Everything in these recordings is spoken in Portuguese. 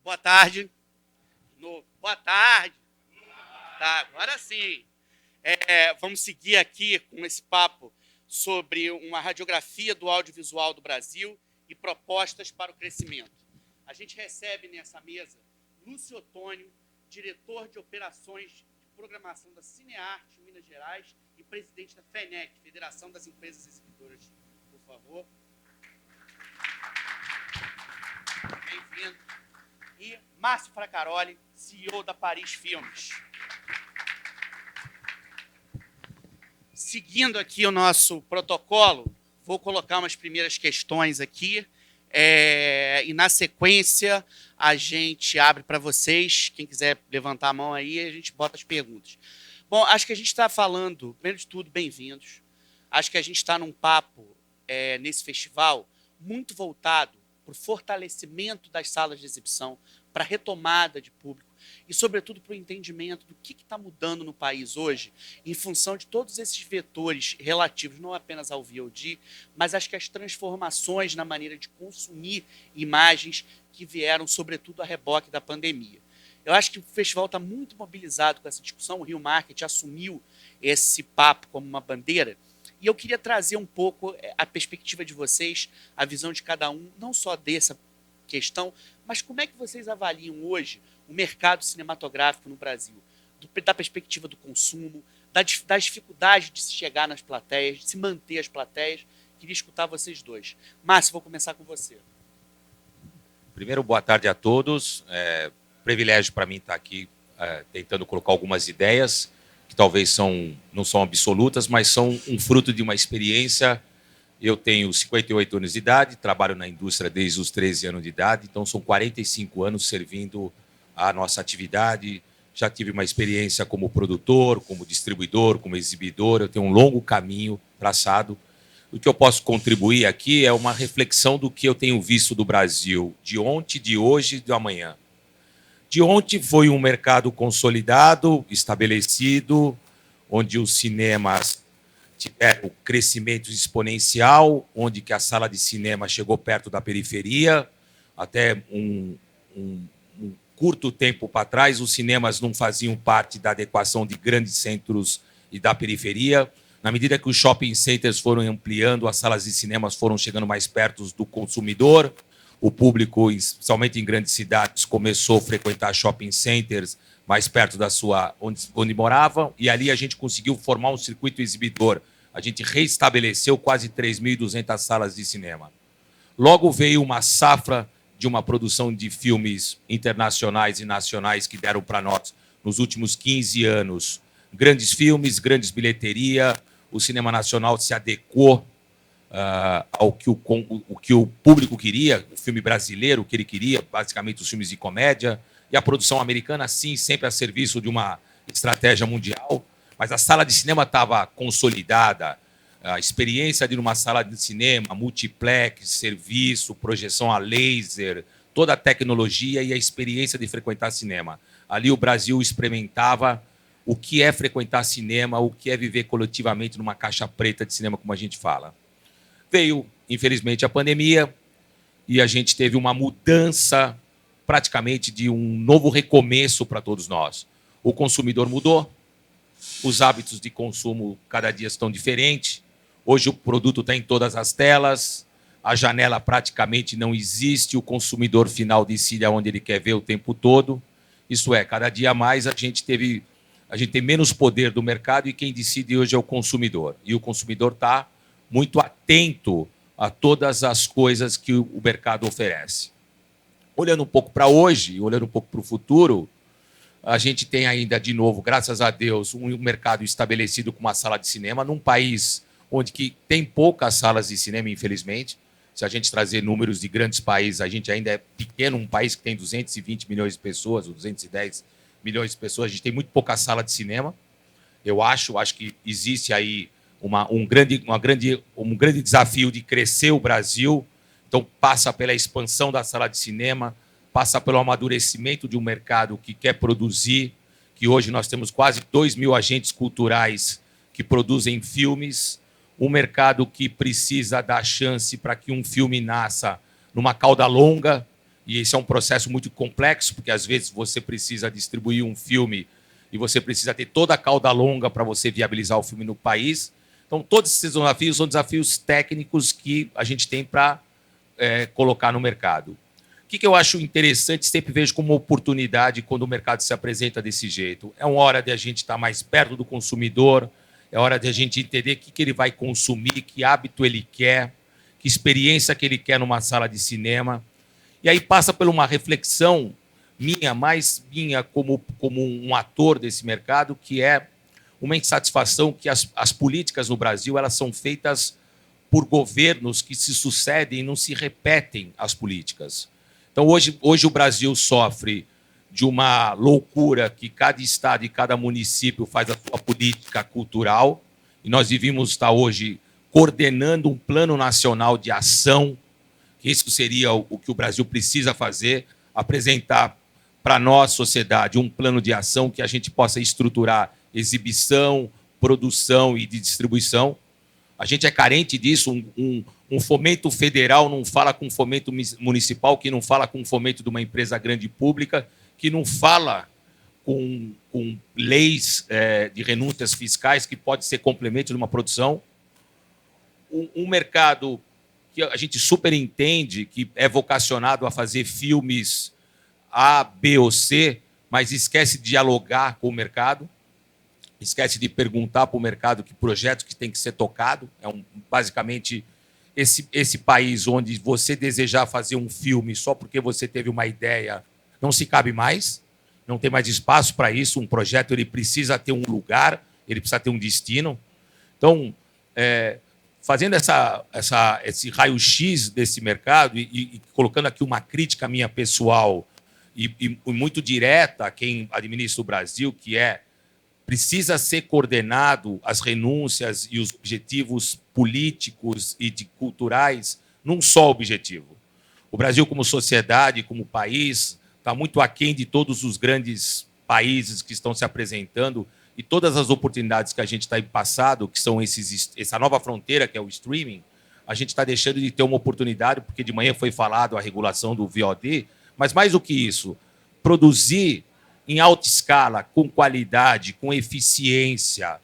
Boa tarde. Boa tarde. Tá, agora sim. Vamos seguir aqui com esse papo sobre uma radiografia do audiovisual do Brasil e propostas para o crescimento. A gente recebe nessa mesa Lúcio Otônio, diretor de operações de programação da Cinearte Minas Gerais e presidente da FENEC, Federação das Empresas Exibidoras. Por favor. Bem-vindo. E Márcio Fracaroli, CEO da Paris Filmes. Seguindo aqui o nosso protocolo, vou colocar umas primeiras questões aqui, e na sequência a gente abre para vocês, quem quiser levantar a mão aí, a gente bota as perguntas. Bom, acho que a gente está falando, primeiro de tudo, bem-vindos. Acho que a gente está num papo, nesse festival, muito voltado para o fortalecimento das salas de exibição, para a retomada de público e, sobretudo, para o entendimento do que está mudando no país hoje, em função de todos esses vetores relativos, não apenas ao VOD, mas acho que as transformações na maneira de consumir imagens que vieram, sobretudo, a reboque da pandemia. Eu acho que o festival está muito mobilizado com essa discussão, o Rio Market assumiu esse papo como uma bandeira, e eu queria trazer um pouco a perspectiva de vocês, a visão de cada um, não só dessa questão, mas como é que vocês avaliam hoje o mercado cinematográfico no Brasil? Da perspectiva do consumo, das dificuldades de se chegar nas plateias, de se manter as plateias. Queria escutar vocês dois. Márcio, vou começar com você. Primeiro, boa tarde a todos. Privilégio para mim estar aqui tentando colocar algumas ideias que talvez não são absolutas, mas são um fruto de uma experiência. Eu tenho 58 anos de idade, trabalho na indústria desde os 13 anos de idade, então são 45 anos servindo a nossa atividade. Já tive uma experiência como produtor, como distribuidor, como exibidor, eu tenho um longo caminho traçado. O que eu posso contribuir aqui é uma reflexão do que eu tenho visto do Brasil de ontem, de hoje e de amanhã. De ontem foi um mercado consolidado, estabelecido, onde os cinemas tiveram crescimento exponencial, onde que a sala de cinema chegou perto da periferia. Até um curto tempo para trás, os cinemas não faziam parte da adequação de grandes centros e da periferia. Na medida que os shopping centers foram ampliando, as salas de cinemas foram chegando mais perto do consumidor. O público, especialmente em grandes cidades, começou a frequentar shopping centers mais perto da sua onde moravam, e ali a gente conseguiu formar um circuito exibidor. A gente reestabeleceu quase 3.200 salas de cinema. Logo veio uma safra de uma produção de filmes internacionais e nacionais que deram para nós, nos últimos 15 anos, grandes filmes, grandes bilheteria. O cinema nacional se adequou ao que o público queria, o filme brasileiro, o que ele queria, basicamente os filmes de comédia, e a produção americana, sim, sempre a serviço de uma estratégia mundial, mas a sala de cinema estava consolidada, a experiência de ir numa sala de cinema, multiplex, serviço, projeção a laser, toda a tecnologia e a experiência de frequentar cinema. Ali o Brasil experimentava o que é frequentar cinema, o que é viver coletivamente numa caixa preta de cinema, como a gente fala. Veio, infelizmente, a pandemia e a gente teve uma mudança, praticamente, de um novo recomeço para todos nós. O consumidor mudou, os hábitos de consumo cada dia estão diferentes. Hoje o produto está em todas as telas, a janela praticamente não existe, o consumidor final decide aonde ele quer ver o tempo todo. Isso é, cada dia mais a gente tem menos poder do mercado e quem decide hoje é o consumidor. E o consumidor está muito atento a todas as coisas que o mercado oferece. Olhando um pouco para hoje, olhando um pouco para o futuro, a gente tem ainda, de novo, graças a Deus, um mercado estabelecido com uma sala de cinema num país onde que tem poucas salas de cinema, infelizmente. Se a gente trazer números de grandes países, a gente ainda é pequeno, um país que tem 220 milhões de pessoas, ou 210 milhões de pessoas, a gente tem muito pouca sala de cinema. Eu acho que existe aí um grande desafio de crescer o Brasil. Então, passa pela expansão da sala de cinema, passa pelo amadurecimento de um mercado que quer produzir, que hoje nós temos quase 2.000 agentes culturais que produzem filmes, um mercado que precisa dar chance para que um filme nasça numa cauda longa, e esse é um processo muito complexo, porque às vezes você precisa distribuir um filme e você precisa ter toda a cauda longa para você viabilizar o filme no país. Então, todos esses desafios são desafios técnicos que a gente tem para colocar no mercado. O que eu acho interessante, sempre vejo como oportunidade quando o mercado se apresenta desse jeito. É uma hora de a gente estar mais perto do consumidor, é hora de a gente entender o que ele vai consumir, que hábito ele quer, que experiência que ele quer numa sala de cinema. E aí passa por uma reflexão mais minha como um ator desse mercado, que é uma insatisfação que as políticas no Brasil elas são feitas por governos que se sucedem e não se repetem as políticas. Então, hoje o Brasil sofre de uma loucura que cada estado e cada município faz a sua política cultural, e nós devíamos estar hoje coordenando um plano nacional de ação. Isso seria o que o Brasil precisa fazer, apresentar para nós, sociedade, um plano de ação que a gente possa estruturar exibição, produção e de distribuição. A gente é carente disso, um fomento federal não fala com fomento municipal, que não fala com fomento de uma empresa grande pública, que não fala com leis de renúncias fiscais, que pode ser complemento de uma produção. Um mercado que a gente super entende, que é vocacionado a fazer filmes A, B ou C, mas esquece de dialogar com o mercado, esquece de perguntar para o mercado que projetos que tem que ser tocado. Basicamente, esse país onde você desejar fazer um filme só porque você teve uma ideia, não se cabe mais, não tem mais espaço para isso. Um projeto ele precisa ter um lugar, ele precisa ter um destino. Então, fazendo esse raio-x desse mercado e colocando aqui uma crítica minha pessoal e muito direta a quem administra o Brasil, que precisa ser coordenado as renúncias e os objetivos políticos e culturais num só objetivo. O Brasil, como sociedade, como país, está muito aquém de todos os grandes países que estão se apresentando, e todas as oportunidades que a gente está passado, que são essa nova fronteira, que é o streaming, a gente está deixando de ter uma oportunidade, porque de manhã foi falado a regulação do VOD, mas mais do que isso, produzir em alta escala, com qualidade, com eficiência,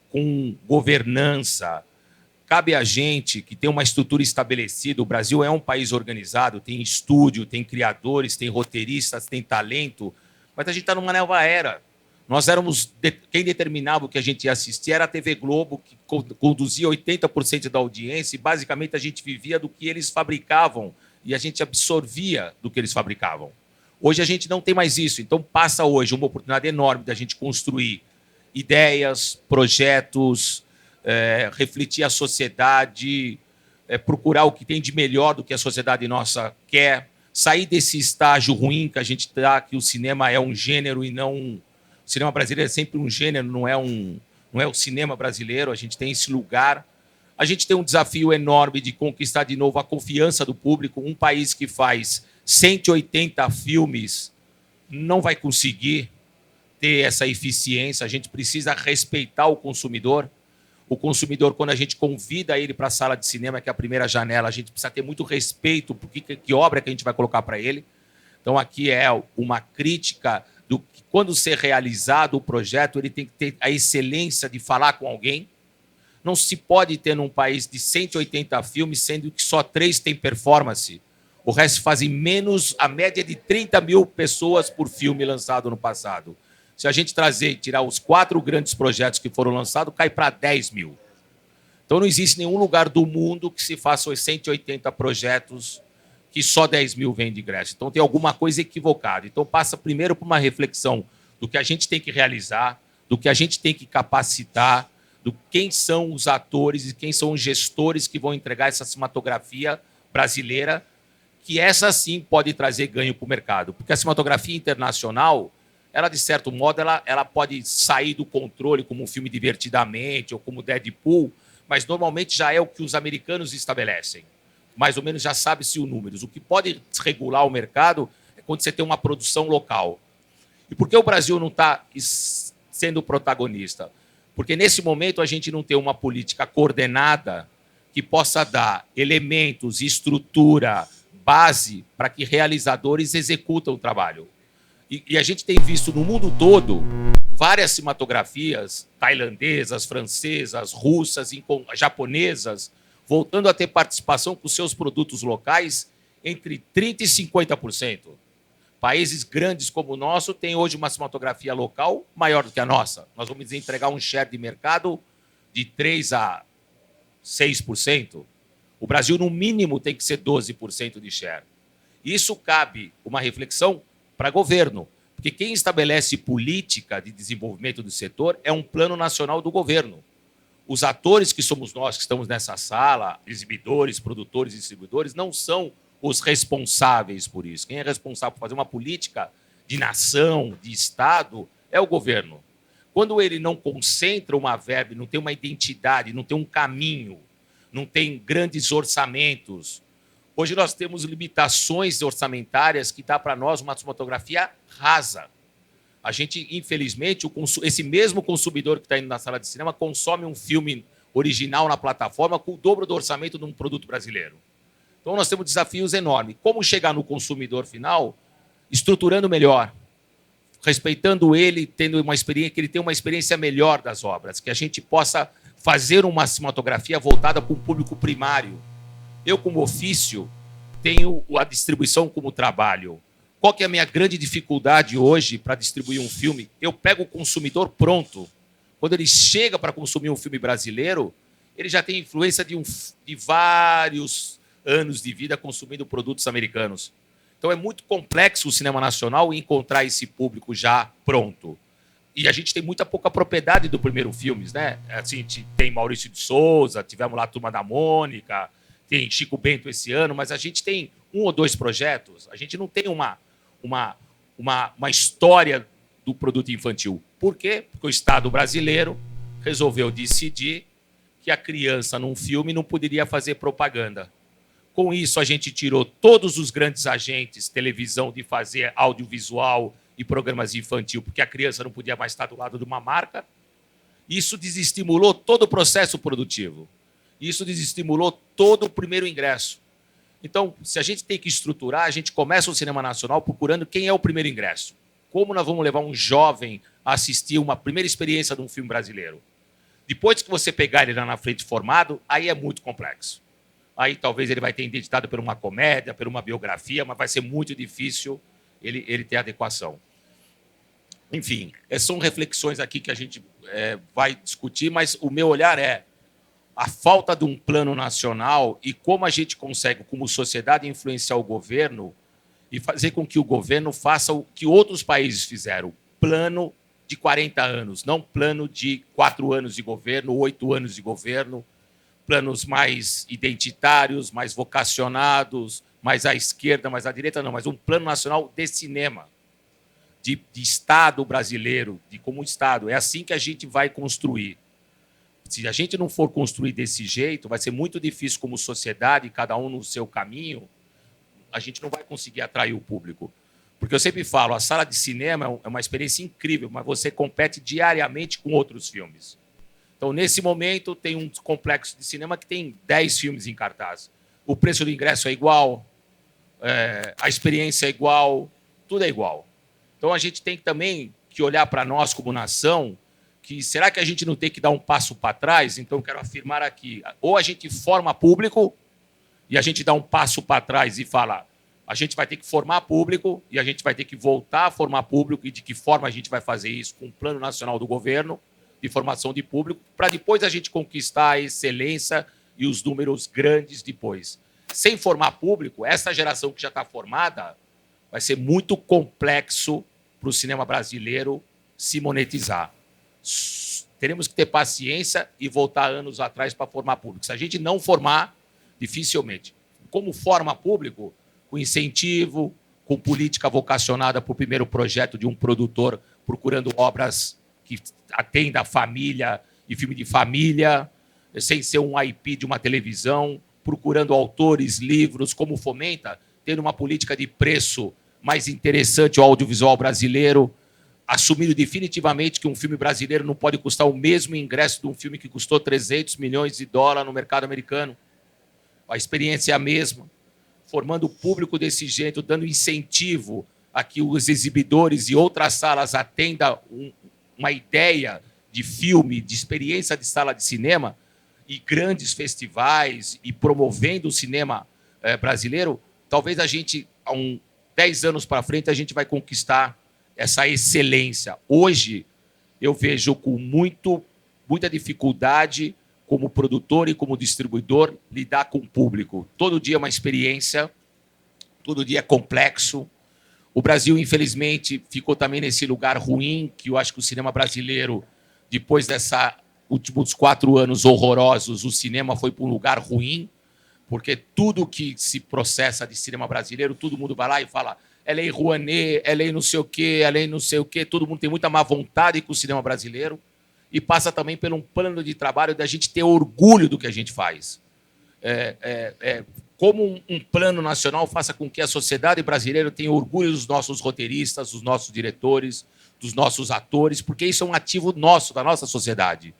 com governança. Cabe a gente que tem uma estrutura estabelecida. O Brasil é um país organizado, tem estúdio, tem criadores, tem roteiristas, tem talento, mas a gente está numa nova era. Nós éramos... Quem determinava o que a gente ia assistir era a TV Globo, que conduzia 80% da audiência, e basicamente a gente vivia do que eles fabricavam e a gente absorvia do que eles fabricavam. Hoje a gente não tem mais isso, então passa hoje uma oportunidade enorme da gente construir ideias, projetos, refletir a sociedade, procurar o que tem de melhor do que a sociedade nossa quer, sair desse estágio ruim que a gente está, que o cinema é um gênero e não... O cinema brasileiro é sempre um gênero, não é o cinema brasileiro, a gente tem esse lugar. A gente tem um desafio enorme de conquistar de novo a confiança do público. Um país que faz 180 filmes não vai conseguir ter essa eficiência. A gente precisa respeitar o consumidor. O consumidor, quando a gente convida ele para a sala de cinema, que é a primeira janela, a gente precisa ter muito respeito por que obra que a gente vai colocar para ele. Então, aqui é uma crítica do que, quando ser realizado o projeto, ele tem que ter a excelência de falar com alguém. Não se pode ter num país de 180 filmes, sendo que só 3 têm performance. O resto fazem menos, a média de 30 mil pessoas por filme lançado no passado. Se a gente tirar os 4 grandes projetos que foram lançados, cai para 10 mil. Então não existe nenhum lugar do mundo que se faça os 180 projetos que só 10 mil vêm de ingresso. Então tem alguma coisa equivocada. Então passa primeiro por uma reflexão do que a gente tem que realizar, do que a gente tem que capacitar, do quem são os atores e quem são os gestores que vão entregar essa cinematografia brasileira, que essa sim pode trazer ganho para o mercado. Porque a cinematografia internacional, ela, de certo modo, ela pode sair do controle como um filme Divertidamente ou como Deadpool, mas normalmente já é o que os americanos estabelecem. Mais ou menos já sabe-se os números. O que pode regular o mercado é quando você tem uma produção local. E por que o Brasil não está sendo protagonista? Porque, nesse momento, a gente não tem uma política coordenada que possa dar elementos, estrutura, base para que realizadores executam o trabalho. E a gente tem visto no mundo todo várias cinematografias tailandesas, francesas, russas, japonesas, voltando a ter participação com seus produtos locais entre 30% e 50%. Países grandes como o nosso têm hoje uma cinematografia local maior do que a nossa. Nós vamos entregar um share de mercado de 3% a 6%. O Brasil, no mínimo, tem que ser 12% de share. Isso cabe uma reflexão para governo, porque quem estabelece política de desenvolvimento do setor é um plano nacional do governo. Os atores que somos nós, que estamos nessa sala, exibidores, produtores e distribuidores, não são os responsáveis por isso. Quem é responsável por fazer uma política de nação, de Estado, é o governo. Quando ele não concentra uma verba, não tem uma identidade, não tem um caminho, não tem grandes orçamentos. Hoje nós temos limitações orçamentárias que dá para nós uma cinematografia rasa. A gente, infelizmente, esse mesmo consumidor que está indo na sala de cinema consome um filme original na plataforma com o dobro do orçamento de um produto brasileiro. Então nós temos desafios enormes. Como chegar no consumidor final estruturando melhor, respeitando ele, tendo uma experiência, que ele tenha uma experiência melhor das obras, que a gente possa fazer uma cinematografia voltada para o público primário. Eu, como ofício, tenho a distribuição como trabalho. Qual que é a minha grande dificuldade hoje para distribuir um filme? Eu pego o consumidor pronto. Quando ele chega para consumir um filme brasileiro, ele já tem influência de vários anos de vida consumindo produtos americanos. Então é muito complexo o cinema nacional encontrar esse público já pronto. E a gente tem muita pouca propriedade do primeiro filmes, né? Assim, tem Maurício de Souza, tivemos lá a Turma da Mônica, tem Chico Bento esse ano, mas a gente tem 1 ou 2 projetos. A gente não tem uma história do produto infantil. Por quê? Porque o Estado brasileiro resolveu decidir que a criança, num filme, não poderia fazer propaganda. Com isso, a gente tirou todos os grandes agentes, televisão, de fazer audiovisual e programas infantil, porque a criança não podia mais estar do lado de uma marca. Isso desestimulou todo o processo produtivo. Isso desestimulou todo o primeiro ingresso. Então, se a gente tem que estruturar, a gente começa o cinema nacional procurando quem é o primeiro ingresso. Como nós vamos levar um jovem a assistir uma primeira experiência de um filme brasileiro? Depois que você pegar ele lá na frente formado, aí é muito complexo. Aí talvez ele vai ter identidade por uma comédia, por uma biografia, mas vai ser muito difícil ele ter adequação. Enfim, são reflexões aqui que a gente vai discutir, mas o meu olhar é a falta de um plano nacional e como a gente consegue, como sociedade, influenciar o governo e fazer com que o governo faça o que outros países fizeram, plano de 40 anos, não plano de 4 anos de governo, 8 anos de governo, planos mais identitários, mais vocacionados, mais à esquerda, mais à direita, não, mas um plano nacional de cinema, de Estado brasileiro, de como Estado. É assim que a gente vai construir. Se a gente não for construir desse jeito, vai ser muito difícil como sociedade, cada um no seu caminho, a gente não vai conseguir atrair o público. Porque eu sempre falo, a sala de cinema é uma experiência incrível, mas você compete diariamente com outros filmes. Então, nesse momento, tem um complexo de cinema que tem 10 filmes em cartaz. O preço do ingresso é igual, a experiência é igual, tudo é igual. Então, a gente tem também que olhar para nós como nação, que será que a gente não tem que dar um passo para trás? Então, eu quero afirmar aqui, ou a gente forma público e a gente dá um passo para trás e fala, a gente vai ter que formar público e a gente vai ter que voltar a formar público e de que forma a gente vai fazer isso com o Plano Nacional do Governo de formação de público, para depois a gente conquistar a excelência e os números grandes depois. Sem formar público, essa geração que já está formada vai ser muito complexo para o cinema brasileiro se monetizar. Teremos que ter paciência e voltar anos atrás para formar público. Se a gente não formar, dificilmente. Como forma público? Com incentivo, com política vocacionada para o primeiro projeto de um produtor procurando obras que atenda a família e filme de família, sem ser um IP de uma televisão, procurando autores, livros, como fomenta, tendo uma política de preço mais interessante ao audiovisual brasileiro, assumindo definitivamente que um filme brasileiro não pode custar o mesmo ingresso de um filme que custou 300 milhões de dólares no mercado americano. A experiência é a mesma. formando o público desse jeito, dando incentivo a que os exibidores e outras salas atendam uma ideia de filme, de experiência de sala de cinema, e grandes festivais, e promovendo o cinema brasileiro, talvez a gente, há 10 anos para frente, a gente vai conquistar essa excelência. Hoje, eu vejo com muita dificuldade, como produtor e como distribuidor, lidar com o público. Todo dia é uma experiência, todo dia é complexo. O Brasil, infelizmente, ficou também nesse lugar ruim, que eu acho que o cinema brasileiro, depois desses últimos 4 anos horrorosos, o cinema foi para um lugar ruim, porque tudo que se processa de cinema brasileiro, todo mundo vai lá e fala é lei Rouanet, é lei não sei o quê, é lei não sei o quê, todo mundo tem muita má vontade com o cinema brasileiro, e passa também por um plano de trabalho da gente ter orgulho do que a gente faz. Como um plano nacional faça com que a sociedade brasileira tenha orgulho dos nossos roteiristas, dos nossos diretores, dos nossos atores, porque isso é um ativo nosso, da nossa sociedade.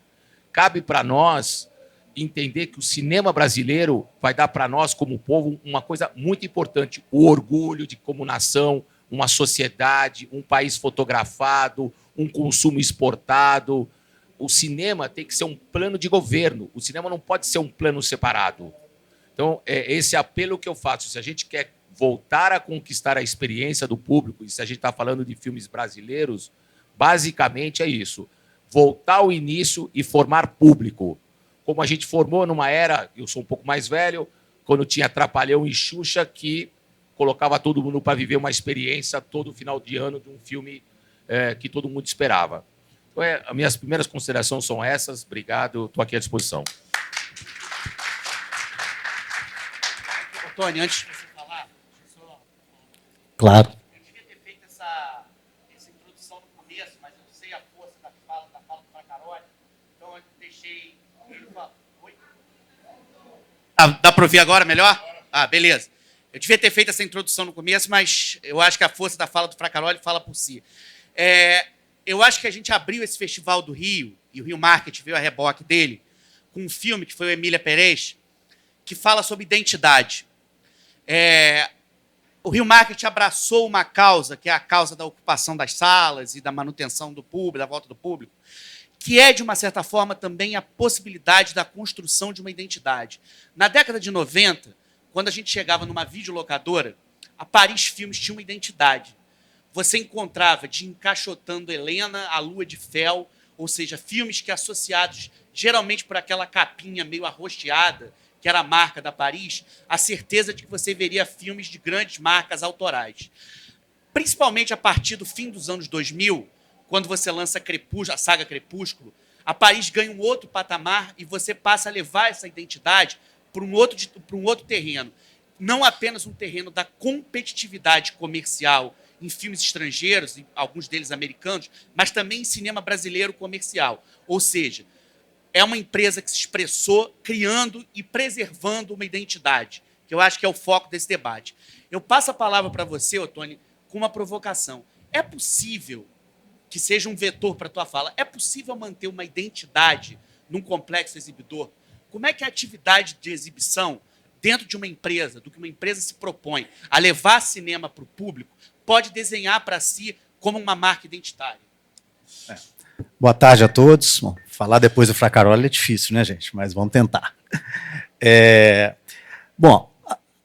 Cabe para nós entender que o cinema brasileiro vai dar para nós, como povo, uma coisa muito importante, o orgulho de como nação, uma sociedade, um país fotografado, um consumo exportado. O cinema tem que ser um plano de governo, o cinema não pode ser um plano separado. Então, é esse apelo que eu faço. Se a gente quer voltar a conquistar a experiência do público, e se a gente está falando de filmes brasileiros, basicamente é isso. Voltar ao início e formar público. Como a gente formou numa era, eu sou um pouco mais velho, quando tinha Trapalhão e Xuxa, que colocava todo mundo para viver uma experiência todo final de ano de um filme que todo mundo esperava. Então, as minhas primeiras considerações são essas. Obrigado, estou aqui à disposição. Tony, antes de você falar, Claro. eu devia ter feito essa introdução no começo, mas eu sei a força da fala do Fracaroli, então eu deixei... Oi? Dá para ouvir agora melhor? Ah, beleza. Eu devia ter feito essa introdução no começo, mas eu acho que a força da fala do Fracaroli fala por si. Eu acho que a gente abriu esse festival do Rio, e o Rio Market veio a reboque dele, com um filme que foi o Emília Pérez, que fala sobre identidade. O Rio Market abraçou uma causa, que é a causa da ocupação das salas e da manutenção do público, da volta do público, que é, de uma certa forma, também a possibilidade da construção de uma identidade. Na década de 90, quando a gente chegava numa videolocadora, a Paris Filmes tinha uma identidade. Você encontrava de Encaixotando Helena, A Lua de Fel, ou seja, filmes que associados geralmente por aquela capinha meio arroxeada, que era a marca da Paris, a certeza de que você veria filmes de grandes marcas autorais. Principalmente a partir do fim dos anos 2000, quando você lança a saga Crepúsculo, a Paris ganha um outro patamar e você passa a levar essa identidade para um outro terreno. Não apenas um terreno da competitividade comercial em filmes estrangeiros, alguns deles americanos, mas também em cinema brasileiro comercial. Ou seja, é uma empresa que se expressou criando e preservando uma identidade, que eu acho que é o foco desse debate. Eu passo a palavra para você, Ottoni, com uma provocação. É possível que seja um vetor para a tua fala? É possível manter uma identidade num complexo exibidor? Como é que a atividade de exibição dentro de uma empresa, do que uma empresa se propõe a levar cinema para o público, pode desenhar para si como uma marca identitária? Boa tarde a todos. Bom, falar depois do Fracaroli é difícil, né, gente? Mas vamos tentar. Bom,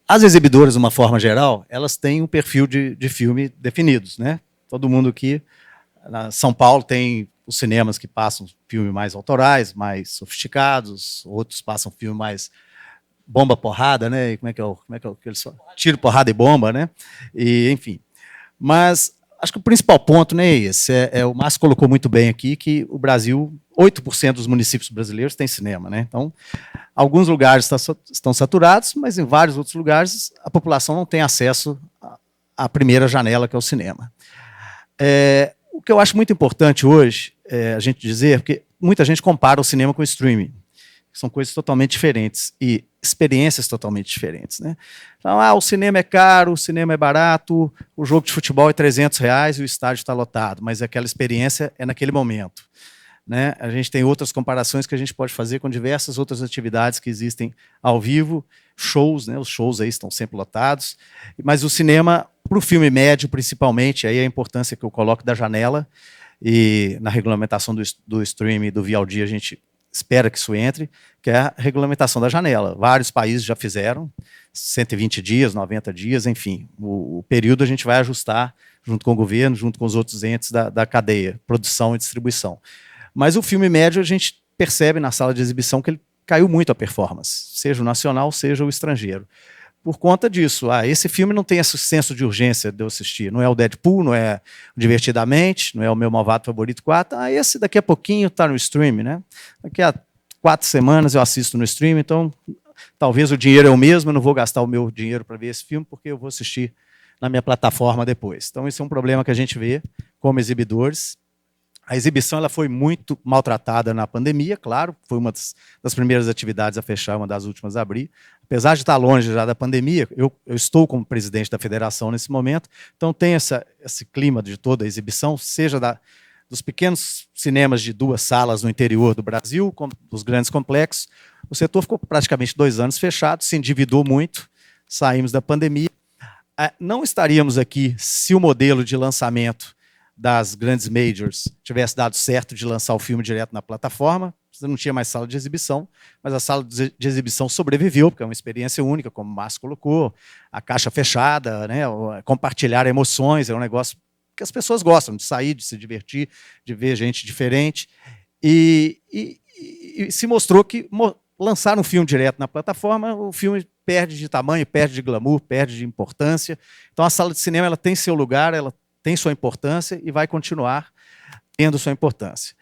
as exibidoras, de uma forma geral, elas têm um perfil de filme definidos, né? Todo mundo aqui, na São Paulo, tem os cinemas que passam filmes mais autorais, mais sofisticados, outros passam filme mais bomba, porrada, né? E como é que eles falam? Tiro, porrada e bomba, né? E, enfim. Mas acho que o principal ponto, né, é esse. O Márcio colocou muito bem aqui que o Brasil, 8% dos municípios brasileiros têm cinema, né? Então, alguns lugares estão saturados, mas em vários outros lugares a população não tem acesso à primeira janela, que é o cinema. O que eu acho muito importante hoje a gente dizer, porque muita gente compara o cinema com o streaming, que são coisas totalmente diferentes e experiências totalmente diferentes, né? Então, o cinema é caro, o cinema é barato, o jogo de futebol é R$300 e o estádio está lotado, mas aquela experiência é naquele momento, né? A gente tem outras comparações que a gente pode fazer com diversas outras atividades que existem ao vivo shows, né? Os shows aí estão sempre lotados, mas o cinema, para o filme médio principalmente, aí a importância que eu coloco da janela, e na regulamentação do streaming e do VOD a gente espera que isso entre, que é a regulamentação da janela. Vários países já fizeram, 120 dias, 90 dias, enfim. O período a gente vai ajustar junto com o governo, junto com os outros entes da cadeia, produção e distribuição. Mas o filme médio a gente percebe na sala de exibição que ele caiu muito a performance, seja o nacional, seja o estrangeiro. Por conta disso, esse filme não tem esse senso de urgência de eu assistir. Não é o Deadpool, não é o Divertidamente, não é o meu Malvado Favorito 4. Esse daqui a pouquinho está no stream, né? Daqui a 4 semanas eu assisto no stream, então talvez o dinheiro é o mesmo, eu não vou gastar o meu dinheiro para ver esse filme, porque eu vou assistir na minha plataforma depois. Então esse é um problema que a gente vê como exibidores. A exibição ela foi muito maltratada na pandemia, claro, foi uma das primeiras atividades a fechar, uma das últimas a abrir. Apesar de estar longe já da pandemia, eu estou como presidente da federação nesse momento, então tem esse clima de toda a exibição, seja dos pequenos cinemas de 2 salas no interior do Brasil, dos grandes complexos. O setor ficou praticamente 2 anos fechado, se endividou muito, saímos da pandemia. Não estaríamos aqui se o modelo de lançamento das grandes majors tivesse dado certo de lançar o filme direto na plataforma. Você não tinha mais sala de exibição, mas a sala de exibição sobreviveu, porque é uma experiência única, como o Márcio colocou, a caixa fechada, né, compartilhar emoções, é um negócio que as pessoas gostam, de sair, de se divertir, de ver gente diferente. E se mostrou que lançar um filme direto na plataforma, o filme perde de tamanho, perde de glamour, perde de importância. Então a sala de cinema ela tem seu lugar, ela tem sua importância e vai continuar tendo sua importância.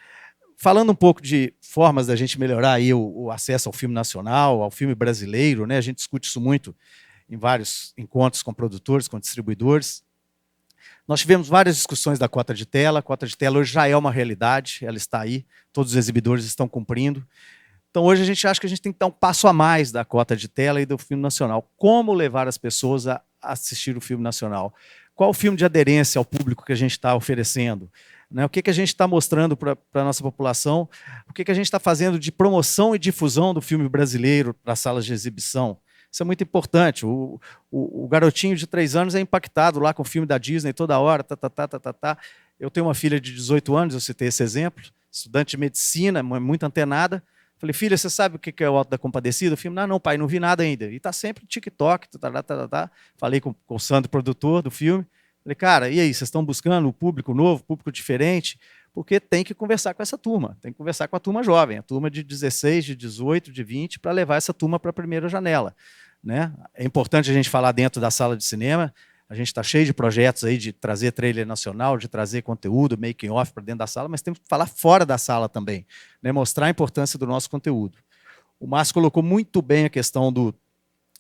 Falando um pouco de formas da gente melhorar aí o acesso ao filme nacional, ao filme brasileiro, né? A gente discute isso muito em vários encontros com produtores, com distribuidores. Nós tivemos várias discussões da cota de tela. A cota de tela hoje já é uma realidade, ela está aí, todos os exibidores estão cumprindo. Então hoje a gente acha que a gente tem que dar um passo a mais da cota de tela e do filme nacional. Como levar as pessoas a assistir o filme nacional? Qual o filme de aderência ao público que a gente está oferecendo? Né? O que a gente está mostrando para a nossa população? O que a gente está fazendo de promoção e difusão do filme brasileiro para as salas de exibição? Isso é muito importante. O garotinho de 3 anos é impactado lá com o filme da Disney toda hora. Eu tenho uma filha de 18 anos, eu citei esse exemplo, estudante de medicina, muito antenada. Falei, filha, você sabe o que é o Auto da Compadecida? O filme, não, pai, não vi nada ainda. E está sempre no TikTok. Falei com o Sandro, produtor do filme. Falei, cara, e aí, vocês estão buscando um público novo, público diferente? Porque tem que conversar com essa turma, tem que conversar com a turma jovem, a turma de 16, de 18, de 20, para levar essa turma para a primeira janela. Né? É importante a gente falar dentro da sala de cinema, a gente está cheio de projetos aí de trazer trailer nacional, de trazer conteúdo, making off para dentro da sala, mas temos que falar fora da sala também, né? Mostrar a importância do nosso conteúdo. O Márcio colocou muito bem a questão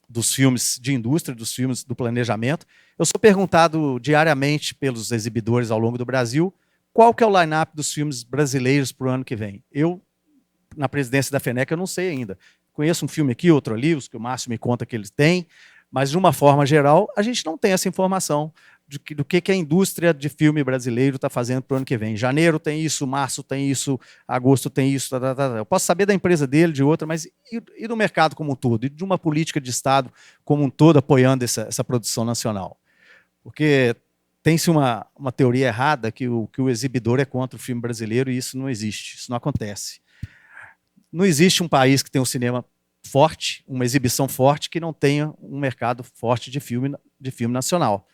dos filmes de indústria, dos filmes do planejamento. Eu sou perguntado diariamente pelos exibidores ao longo do Brasil qual que é o line-up dos filmes brasileiros para o ano que vem. Eu, na presidência da FENEC, eu não sei ainda. Conheço um filme aqui, outro ali, os que o Márcio me conta que eles têm, mas, de uma forma geral, a gente não tem essa informação do que a indústria de filme brasileiro está fazendo para o ano que vem. Janeiro tem isso, março tem isso, agosto tem isso. Eu posso saber da empresa dele, de outra, mas e do mercado como um todo? E de uma política de Estado como um todo apoiando essa produção nacional? Porque tem-se uma teoria errada que o exibidor é contra o filme brasileiro e isso não existe, isso não acontece. Não existe um país que tenha um cinema forte, uma exibição forte, que não tenha um mercado forte de filme nacional.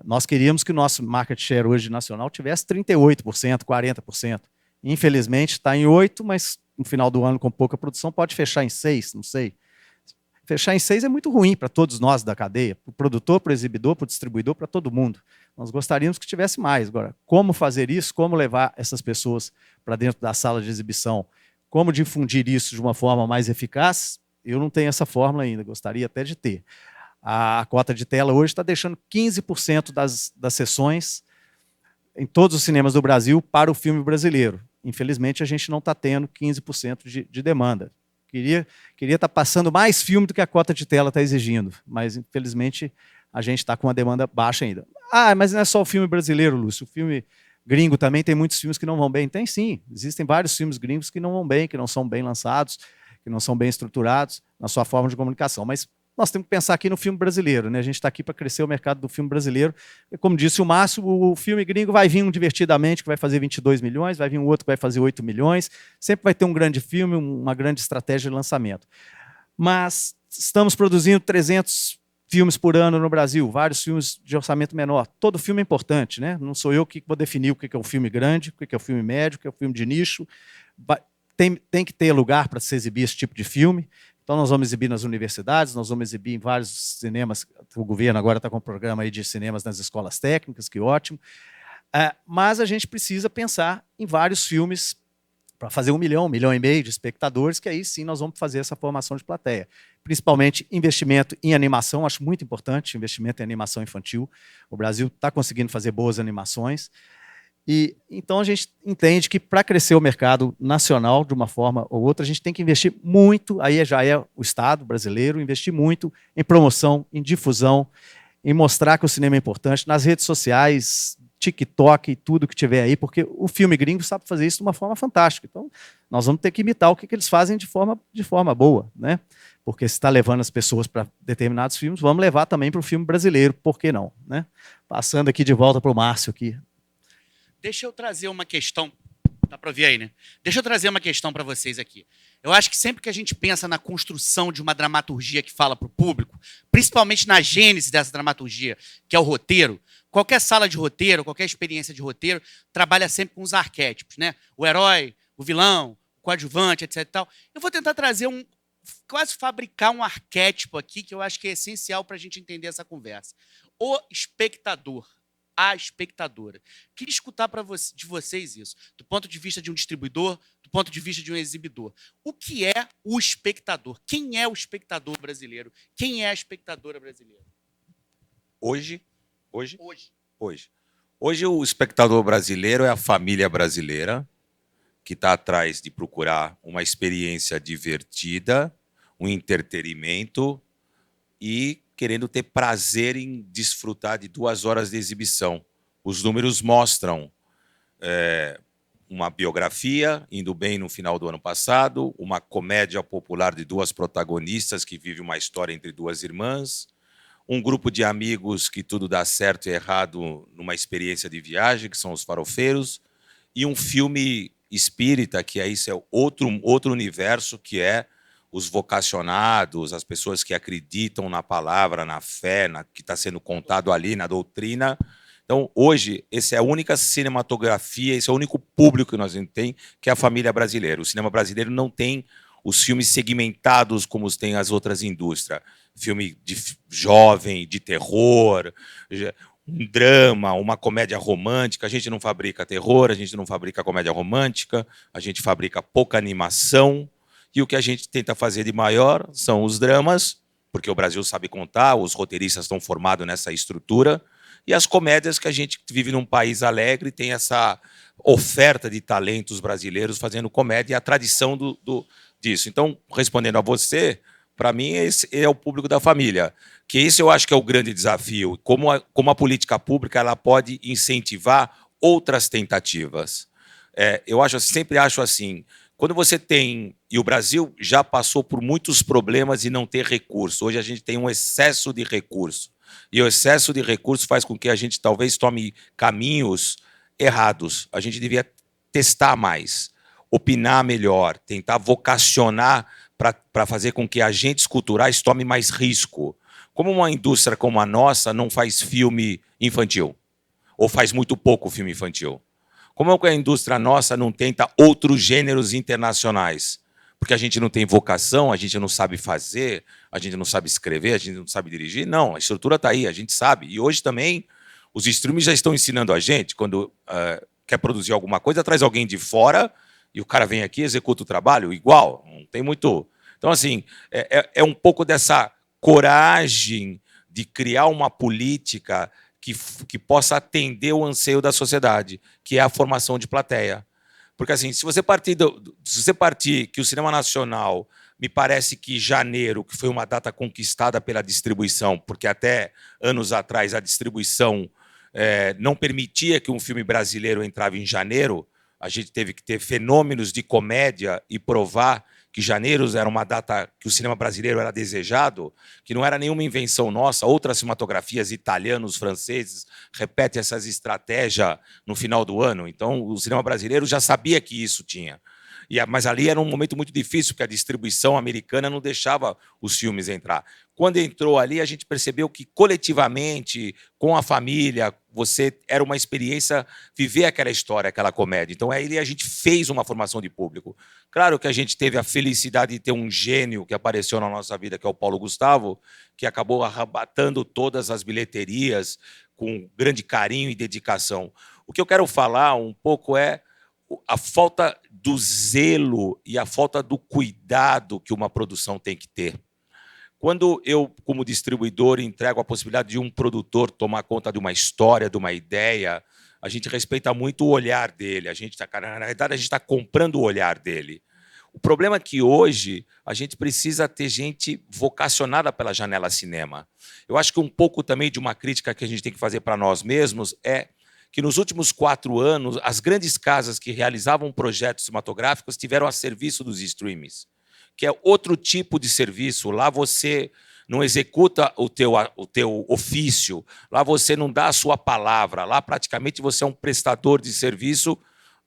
Nós queríamos que o nosso market share hoje nacional tivesse 38%, 40%. Infelizmente está em 8%, mas no final do ano, com pouca produção, pode fechar em 6%, não sei. Fechar em 6% é muito ruim para todos nós da cadeia, para o produtor, para o exibidor, para o distribuidor, para todo mundo. Nós gostaríamos que tivesse mais. Agora, como fazer isso, como levar essas pessoas para dentro da sala de exibição, como difundir isso de uma forma mais eficaz, eu não tenho essa fórmula ainda, gostaria até de ter. A cota de tela hoje está deixando 15% das sessões em todos os cinemas do Brasil para o filme brasileiro. Infelizmente, a gente não está tendo 15% de demanda. Queria estar passando mais filme do que a cota de tela está exigindo, mas, infelizmente, a gente está com uma demanda baixa ainda. Mas não é só o filme brasileiro, Lúcio. O filme gringo também tem muitos filmes que não vão bem. Tem sim, existem vários filmes gringos que não vão bem, que não são bem lançados, que não são bem estruturados na sua forma de comunicação. Mas nós temos que pensar aqui no filme brasileiro, né? A gente está aqui para crescer o mercado do filme brasileiro. E, como disse o Márcio, o filme gringo vai vir um Divertidamente, que vai fazer 22 milhões, vai vir um outro que vai fazer 8 milhões, sempre vai ter um grande filme, uma grande estratégia de lançamento. Mas estamos produzindo 300 filmes por ano no Brasil, vários filmes de orçamento menor. Todo filme é importante, né? Não sou eu que vou definir o que é um filme grande, o que é um filme médio, o que é um filme de nicho. Tem que ter lugar para se exibir esse tipo de filme. Então, nós vamos exibir nas universidades, nós vamos exibir em vários cinemas. O governo agora está com um programa aí de cinemas nas escolas técnicas, que ótimo. Mas a gente precisa pensar em vários filmes para fazer 1 milhão, 1,5 milhão de espectadores, que aí sim nós vamos fazer essa formação de plateia. Principalmente investimento em animação, acho muito importante, investimento em animação infantil. O Brasil está conseguindo fazer boas animações. E então a gente entende que para crescer o mercado nacional de uma forma ou outra, a gente tem que investir muito, aí já é o Estado brasileiro, investir muito em promoção, em difusão, em mostrar que o cinema é importante, nas redes sociais, TikTok e tudo que tiver aí, porque o filme gringo sabe fazer isso de uma forma fantástica. Então, nós vamos ter que imitar o que eles fazem de forma boa, né? Porque se está levando as pessoas para determinados filmes, vamos levar também para o filme brasileiro, por que não, né? Passando aqui de volta para o Márcio aqui. Deixa eu trazer uma questão. Dá para ouvir aí, né? Deixa eu trazer uma questão para vocês aqui. Eu acho que sempre que a gente pensa na construção de uma dramaturgia que fala para o público, principalmente na gênese dessa dramaturgia, que é o roteiro, qualquer sala de roteiro, qualquer experiência de roteiro, trabalha sempre com os arquétipos, né? O herói, o vilão, o coadjuvante, etc. E tal. Eu vou tentar trazer quase fabricar um arquétipo aqui que eu acho que é essencial para a gente entender essa conversa. O espectador. A espectadora. Queria escutar de vocês isso, do ponto de vista de um distribuidor, do ponto de vista de um exibidor. O que é o espectador? Quem é o espectador brasileiro? Quem é a espectadora brasileira? Hoje o espectador brasileiro é a família brasileira que está atrás de procurar uma experiência divertida, um entretenimento e querendo ter prazer em desfrutar de 2 horas de exibição. Os números mostram uma biografia, indo bem no final do ano passado, uma comédia popular de 2 protagonistas que vive uma história entre 2 irmãs, um grupo de amigos que tudo dá certo e errado numa experiência de viagem, que são os farofeiros, e um filme espírita, que isso é outro universo, que é os vocacionados, as pessoas que acreditam na palavra, na fé, que está sendo contado ali, na doutrina. Então, hoje, essa é a única cinematografia, esse é o único público que nós temos, que é a família brasileira. O cinema brasileiro não tem os filmes segmentados como tem as outras indústrias. Filme de jovem, de terror, um drama, uma comédia romântica. A gente não fabrica terror, a gente não fabrica comédia romântica, a gente fabrica pouca animação. E o que a gente tenta fazer de maior são os dramas, porque o Brasil sabe contar, os roteiristas estão formados nessa estrutura, e as comédias, que a gente vive num país alegre, tem essa oferta de talentos brasileiros fazendo comédia e a tradição disso. Então, respondendo a você, para mim, esse é o público da família, que esse eu acho que é o grande desafio, como a política pública ela pode incentivar outras tentativas. Eu sempre acho assim, quando você tem, e o Brasil já passou por muitos problemas de não ter recurso, hoje a gente tem um excesso de recurso, e o excesso de recurso faz com que a gente talvez tome caminhos errados. A gente devia testar mais, opinar melhor, tentar vocacionar para fazer com que agentes culturais tomem mais risco. Como uma indústria como a nossa não faz filme infantil, ou faz muito pouco filme infantil? Como é que a indústria nossa não tenta outros gêneros internacionais? Porque a gente não tem vocação, a gente não sabe fazer, a gente não sabe escrever, a gente não sabe dirigir? Não, a estrutura está aí, a gente sabe. E hoje também os streamers já estão ensinando a gente, quando quer produzir alguma coisa, traz alguém de fora e o cara vem aqui e executa o trabalho igual. Não tem muito... Então, assim, é um pouco dessa coragem de criar uma política que possa atender o anseio da sociedade, que é a formação de plateia. Porque, assim, se você partir que o cinema nacional, me parece que janeiro, que foi uma data conquistada pela distribuição, porque até anos atrás a distribuição não permitia que um filme brasileiro entrava em janeiro, a gente teve que ter fenômenos de comédia e provar que janeiro era uma data que o cinema brasileiro era desejado, que não era nenhuma invenção nossa, outras cinematografias, italianos, franceses, repetem essas estratégias no final do ano. Então, o cinema brasileiro já sabia que isso tinha. Mas ali era um momento muito difícil, porque a distribuição americana não deixava os filmes entrar. Quando entrou ali, a gente percebeu que, coletivamente, com a família, era uma experiência viver aquela história, aquela comédia. Então, aí a gente fez uma formação de público. Claro que a gente teve a felicidade de ter um gênio que apareceu na nossa vida, que é o Paulo Gustavo, que acabou arrebatando todas as bilheterias com grande carinho e dedicação. O que eu quero falar um pouco é a falta do zelo e a falta do cuidado que uma produção tem que ter. Quando eu, como distribuidor, entrego a possibilidade de um produtor tomar conta de uma história, de uma ideia, a gente respeita muito o olhar dele. Na verdade, a gente está comprando o olhar dele. O problema é que hoje a gente precisa ter gente vocacionada pela Janela Cinema. Eu acho que um pouco também de uma crítica que a gente tem que fazer para nós mesmos é que nos últimos 4 anos, as grandes casas que realizavam projetos cinematográficos tiveram a serviço dos streamings, que é outro tipo de serviço. Lá você não executa o teu ofício, lá você não dá a sua palavra, lá praticamente você é um prestador de serviço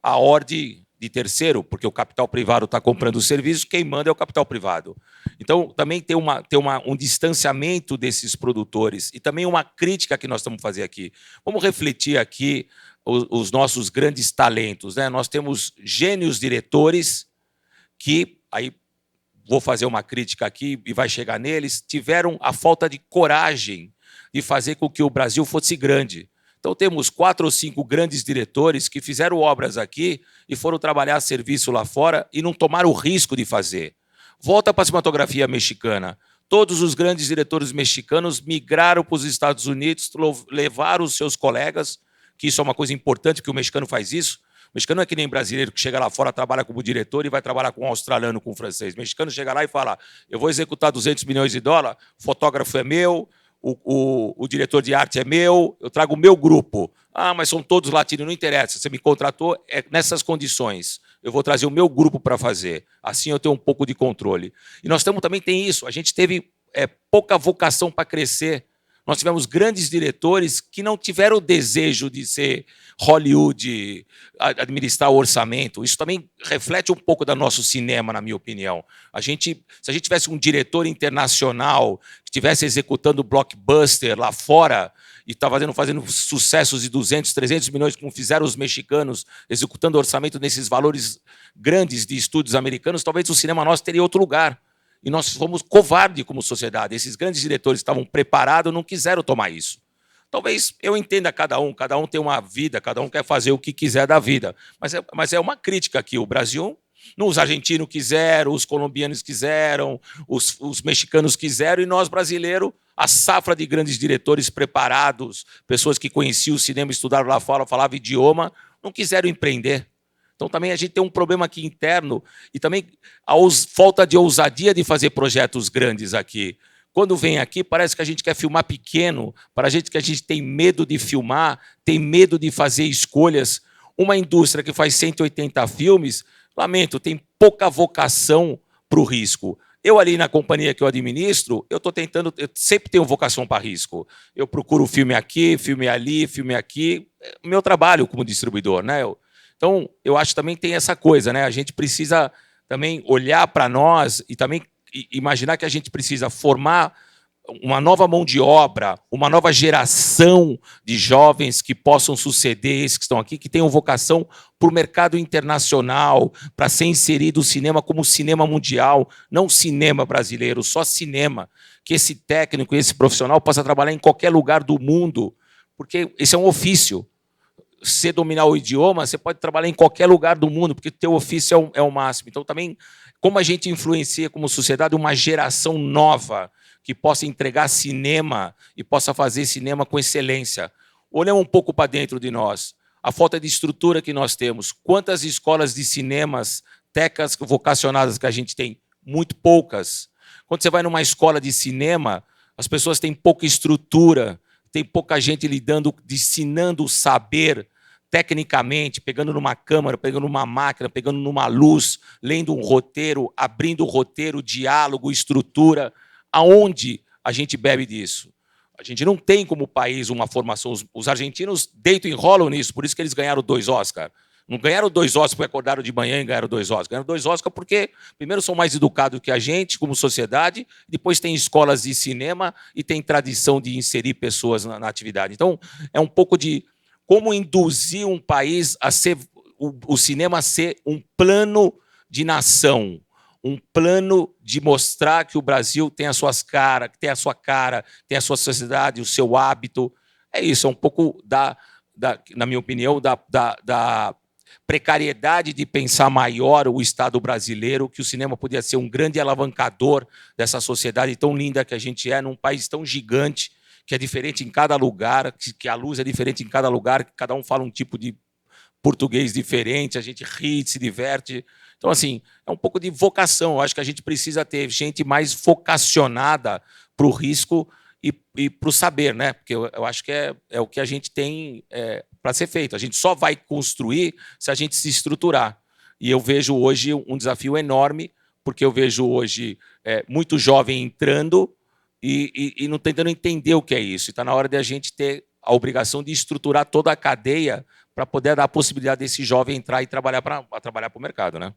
à ordem de terceiro, porque o capital privado está comprando o serviço, quem manda é o capital privado. Então, também tem um distanciamento desses produtores e também uma crítica que nós estamos fazendo aqui. Vamos refletir aqui os nossos grandes talentos, né? Nós temos gênios diretores que, aí vou fazer uma crítica aqui e vai chegar neles, tiveram a falta de coragem de fazer com que o Brasil fosse grande. Então, temos 4 ou 5 grandes diretores que fizeram obras aqui e foram trabalhar a serviço lá fora e não tomaram o risco de fazer. Volta para a cinematografia mexicana. Todos os grandes diretores mexicanos migraram para os Estados Unidos, levaram os seus colegas, que isso é uma coisa importante, porque o mexicano faz isso. O mexicano não é que nem brasileiro, que chega lá fora, trabalha como diretor e vai trabalhar com um australiano, com um francês. O mexicano chega lá e fala, eu vou executar 200 milhões de dólares, o fotógrafo é meu, o diretor de arte é meu, eu trago o meu grupo. Ah, mas são todos latinos, não interessa. Você me contratou nessas condições. Eu vou trazer o meu grupo para fazer. Assim eu tenho um pouco de controle. E nós também tem isso. A gente teve pouca vocação para crescer. Nós tivemos grandes diretores que não tiveram o desejo de ser Hollywood, administrar o orçamento. Isso também reflete um pouco do nosso cinema, na minha opinião. Se a gente tivesse um diretor internacional que estivesse executando blockbuster lá fora e estava fazendo sucessos de 200, 300 milhões, como fizeram os mexicanos, executando orçamento nesses valores grandes de estúdios americanos, talvez o cinema nosso teria outro lugar. E nós fomos covardes como sociedade. Esses grandes diretores estavam preparados, não quiseram tomar isso. Talvez eu entenda cada um tem uma vida, cada um quer fazer o que quiser da vida. Mas é uma crítica aqui. O Brasil, os argentinos quiseram, os colombianos quiseram, os mexicanos quiseram, e nós, brasileiros, a safra de grandes diretores preparados, pessoas que conheciam o cinema, estudaram lá fora, falavam idioma, não quiseram empreender. Então, também a gente tem um problema aqui interno e também a falta de ousadia de fazer projetos grandes aqui. Quando vem aqui, parece que a gente quer filmar pequeno, parece que a gente tem medo de filmar, tem medo de fazer escolhas. Uma indústria que faz 180 filmes, lamento, tem pouca vocação para o risco. Eu, ali na companhia que eu administro, eu sempre tenho vocação para risco. Eu procuro filme aqui, filme ali, filme aqui. É o meu trabalho como distribuidor, né? Então, eu acho que também tem essa coisa, né? A gente precisa também olhar para nós e também imaginar que a gente precisa formar uma nova mão de obra, uma nova geração de jovens que possam suceder esses que estão aqui, que tenham vocação para o mercado internacional, para ser inserido o cinema como cinema mundial, não cinema brasileiro, só cinema. Que esse técnico, esse profissional possa trabalhar em qualquer lugar do mundo, porque esse é um ofício. Você dominar o idioma, você pode trabalhar em qualquer lugar do mundo, porque o teu ofício é o máximo. Então, também, como a gente influencia como sociedade uma geração nova que possa entregar cinema e possa fazer cinema com excelência. Olhamos um pouco para dentro de nós. A falta de estrutura que nós temos. Quantas escolas de cinemas, tecas vocacionadas que a gente tem? Muito poucas. Quando você vai numa escola de cinema, as pessoas têm pouca estrutura, tem pouca gente ensinando o saber tecnicamente, pegando numa câmera, pegando numa máquina, pegando numa luz, lendo um roteiro, abrindo o roteiro, diálogo, estrutura. Aonde a gente bebe disso? A gente não tem como país uma formação. Os argentinos deitam e enrolam nisso, por isso que eles ganharam 2 Oscars. Não ganharam 2 Oscars porque acordaram de manhã e ganharam 2 Oscars. Ganharam 2 Oscars porque, primeiro, são mais educados que a gente, como sociedade, depois tem escolas de cinema e tem tradição de inserir pessoas na atividade. Então, é um pouco de como induzir um país a ser, o cinema a ser um plano de nação, um plano de mostrar que o Brasil tem as suas caras, tem a sua cara, tem a sua sociedade, o seu hábito. É isso, é um pouco na minha opinião, da precariedade de pensar maior o Estado brasileiro, que o cinema podia ser um grande alavancador dessa sociedade tão linda que a gente é, num país tão gigante, que é diferente em cada lugar, que a luz é diferente em cada lugar, que cada um fala um tipo de português diferente, a gente ri, se diverte. Então, assim, é um pouco de vocação. Eu acho que a gente precisa ter gente mais vocacionada para o risco e para o saber, né? Porque eu acho que é o que a gente tem para ser feito. A gente só vai construir se a gente se estruturar. E eu vejo hoje um desafio enorme, porque eu vejo hoje muito jovem entrando e não tentando entender o que é isso. E está na hora de a gente ter a obrigação de estruturar toda a cadeia para poder dar a possibilidade desse jovem entrar e trabalhar para o mercado, né?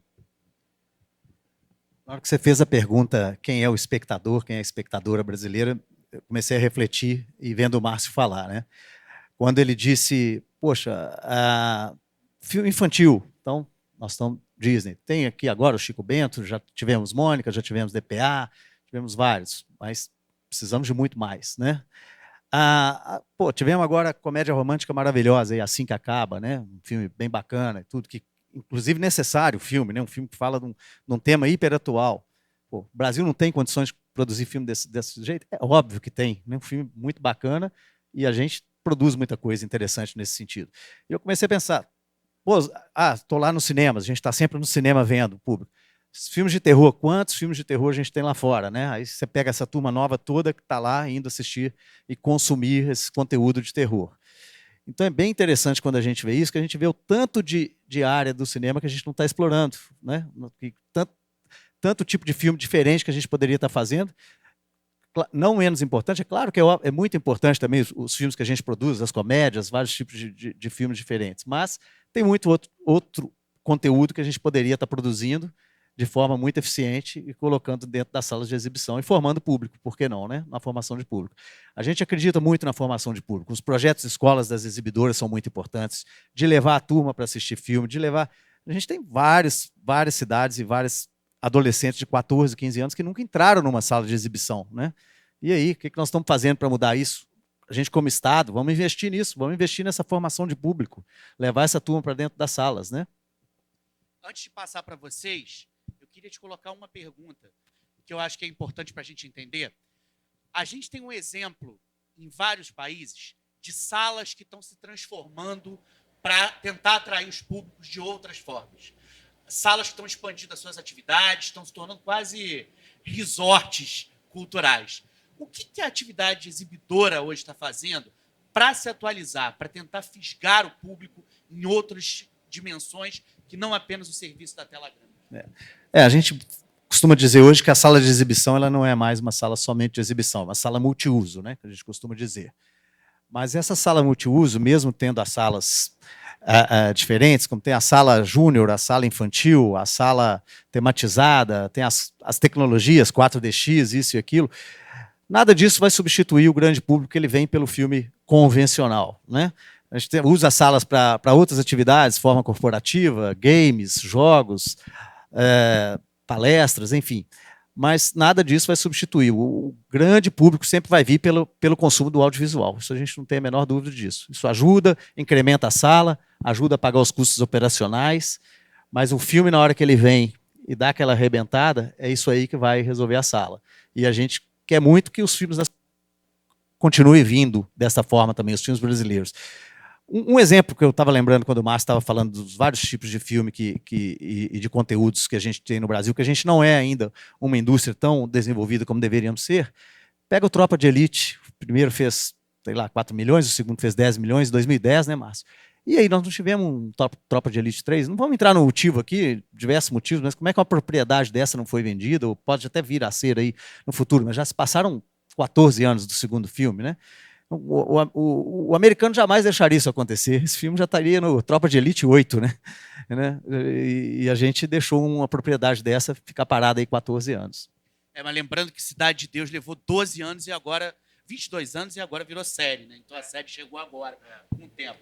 Na hora que você fez a pergunta quem é o espectador, quem é a espectadora brasileira, eu comecei a refletir e vendo o Márcio falar, né? Quando ele disse, poxa, filme infantil, então nós estamos Disney, tem aqui agora o Chico Bento, já tivemos Mônica, já tivemos DPA, tivemos vários, mas precisamos de muito mais, né? Tivemos agora a comédia romântica maravilhosa, Assim que Acaba, né? Um filme bem bacana, tudo que inclusive necessário o filme, né? Um filme que fala de um tema hiperatual. O Brasil não tem condições de produzir filme desse jeito? É óbvio que tem, né? Um filme muito bacana e a gente produz muita coisa interessante nesse sentido. E eu comecei a pensar, estou lá nos cinemas, a gente está sempre no cinema vendo o público. Filmes de terror, quantos filmes de terror a gente tem lá fora, né? Aí você pega essa turma nova toda que está lá indo assistir e consumir esse conteúdo de terror. Então é bem interessante quando a gente vê isso, que a gente vê o tanto de área do cinema que a gente não está explorando, né? Tanto tipo de filme diferente que a gente poderia estar fazendo. Não menos importante, é claro que é muito importante também os filmes que a gente produz, as comédias, vários tipos de filmes diferentes, mas tem muito outro conteúdo que a gente poderia estar produzindo de forma muito eficiente e colocando dentro das salas de exibição e formando público, por que não, né? Na formação de público. A gente acredita muito na formação de público. Os projetos escolas das exibidoras são muito importantes, de levar a turma para assistir filme, de levar... A gente tem várias cidades e vários adolescentes de 14, 15 anos que nunca entraram numa sala de exibição, né? E aí, o que nós estamos fazendo para mudar isso? A gente, como Estado, vamos investir nisso, vamos investir nessa formação de público, levar essa turma para dentro das salas, né? Antes de passar para vocês, eu queria te colocar uma pergunta que eu acho que é importante para a gente entender. A gente tem um exemplo em vários países de salas que estão se transformando para tentar atrair os públicos de outras formas. Salas que estão expandindo as suas atividades, estão se tornando quase resorts culturais. O que a atividade exibidora hoje está fazendo para se atualizar, para tentar fisgar o público em outras dimensões que não apenas o serviço da tela grande? A gente costuma dizer hoje que a sala de exibição ela não é mais uma sala somente de exibição, é uma sala multiuso, né, que a gente costuma dizer. Mas essa sala multiuso, mesmo tendo as salas diferentes, como tem a sala júnior, a sala infantil, a sala tematizada, tem as tecnologias, 4DX, isso e aquilo, nada disso vai substituir o grande público que ele vem pelo filme convencional, né? A gente usa as salas para outras atividades, forma corporativa, games, jogos, palestras, enfim. Mas nada disso vai substituir. O grande público sempre vai vir pelo consumo do audiovisual. Isso a gente não tem a menor dúvida disso. Isso ajuda, incrementa a sala, ajuda a pagar os custos operacionais, mas o filme, na hora que ele vem e dá aquela arrebentada, é isso aí que vai resolver a sala. E a gente quer muito que os filmes continuem vindo dessa forma também, os filmes brasileiros. Um exemplo que eu estava lembrando quando o Márcio estava falando dos vários tipos de filme e de conteúdos que a gente tem no Brasil, que a gente não é ainda uma indústria tão desenvolvida como deveríamos ser. Pega o Tropa de Elite, o primeiro fez, sei lá, 4 milhões, o segundo fez 10 milhões, em 2010, né, Márcio? E aí nós não tivemos um Tropa de Elite 3. Não vamos entrar no motivo aqui, diversos motivos, mas como é que uma propriedade dessa não foi vendida, ou pode até vir a ser aí no futuro, mas já se passaram 14 anos do segundo filme, né? O americano jamais deixaria isso acontecer. Esse filme já estaria no Tropa de Elite 8, né? E a gente deixou uma propriedade dessa ficar parada aí 14 anos. Mas lembrando que Cidade de Deus levou 12 anos e agora 22 anos e agora virou série, né? Então a série chegou agora, com o tempo.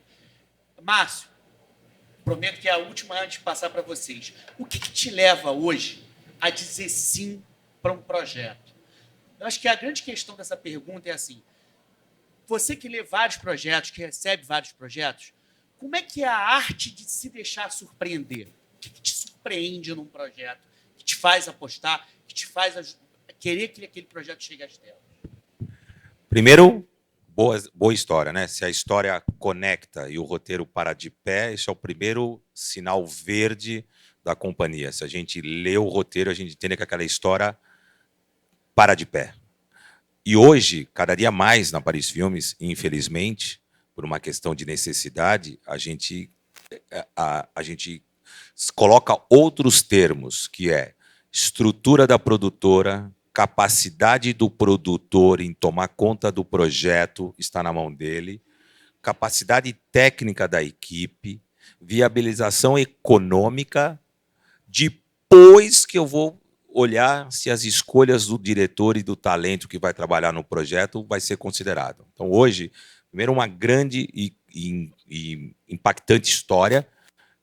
Márcio, prometo que é a última antes de passar para vocês. O que te leva hoje a dizer sim para um projeto? Eu acho que a grande questão dessa pergunta é assim: você que lê vários projetos, que recebe vários projetos, como é que é a arte de se deixar surpreender? O que te surpreende num projeto, que te faz apostar, que te faz querer que aquele projeto chegue às telas? Primeiro, boa história, né? Se a história conecta e o roteiro para de pé, esse é o primeiro sinal verde da companhia. Se a gente lê o roteiro, a gente entende que aquela história para de pé. E hoje, cada dia mais na Paris Filmes, infelizmente, por uma questão de necessidade, a gente coloca outros termos, que é estrutura da produtora, capacidade do produtor em tomar conta do projeto, está na mão dele, capacidade técnica da equipe, viabilização econômica, depois que eu vou olhar se as escolhas do diretor e do talento que vai trabalhar no projeto vai ser considerado. Então, hoje, primeiro, uma grande e impactante história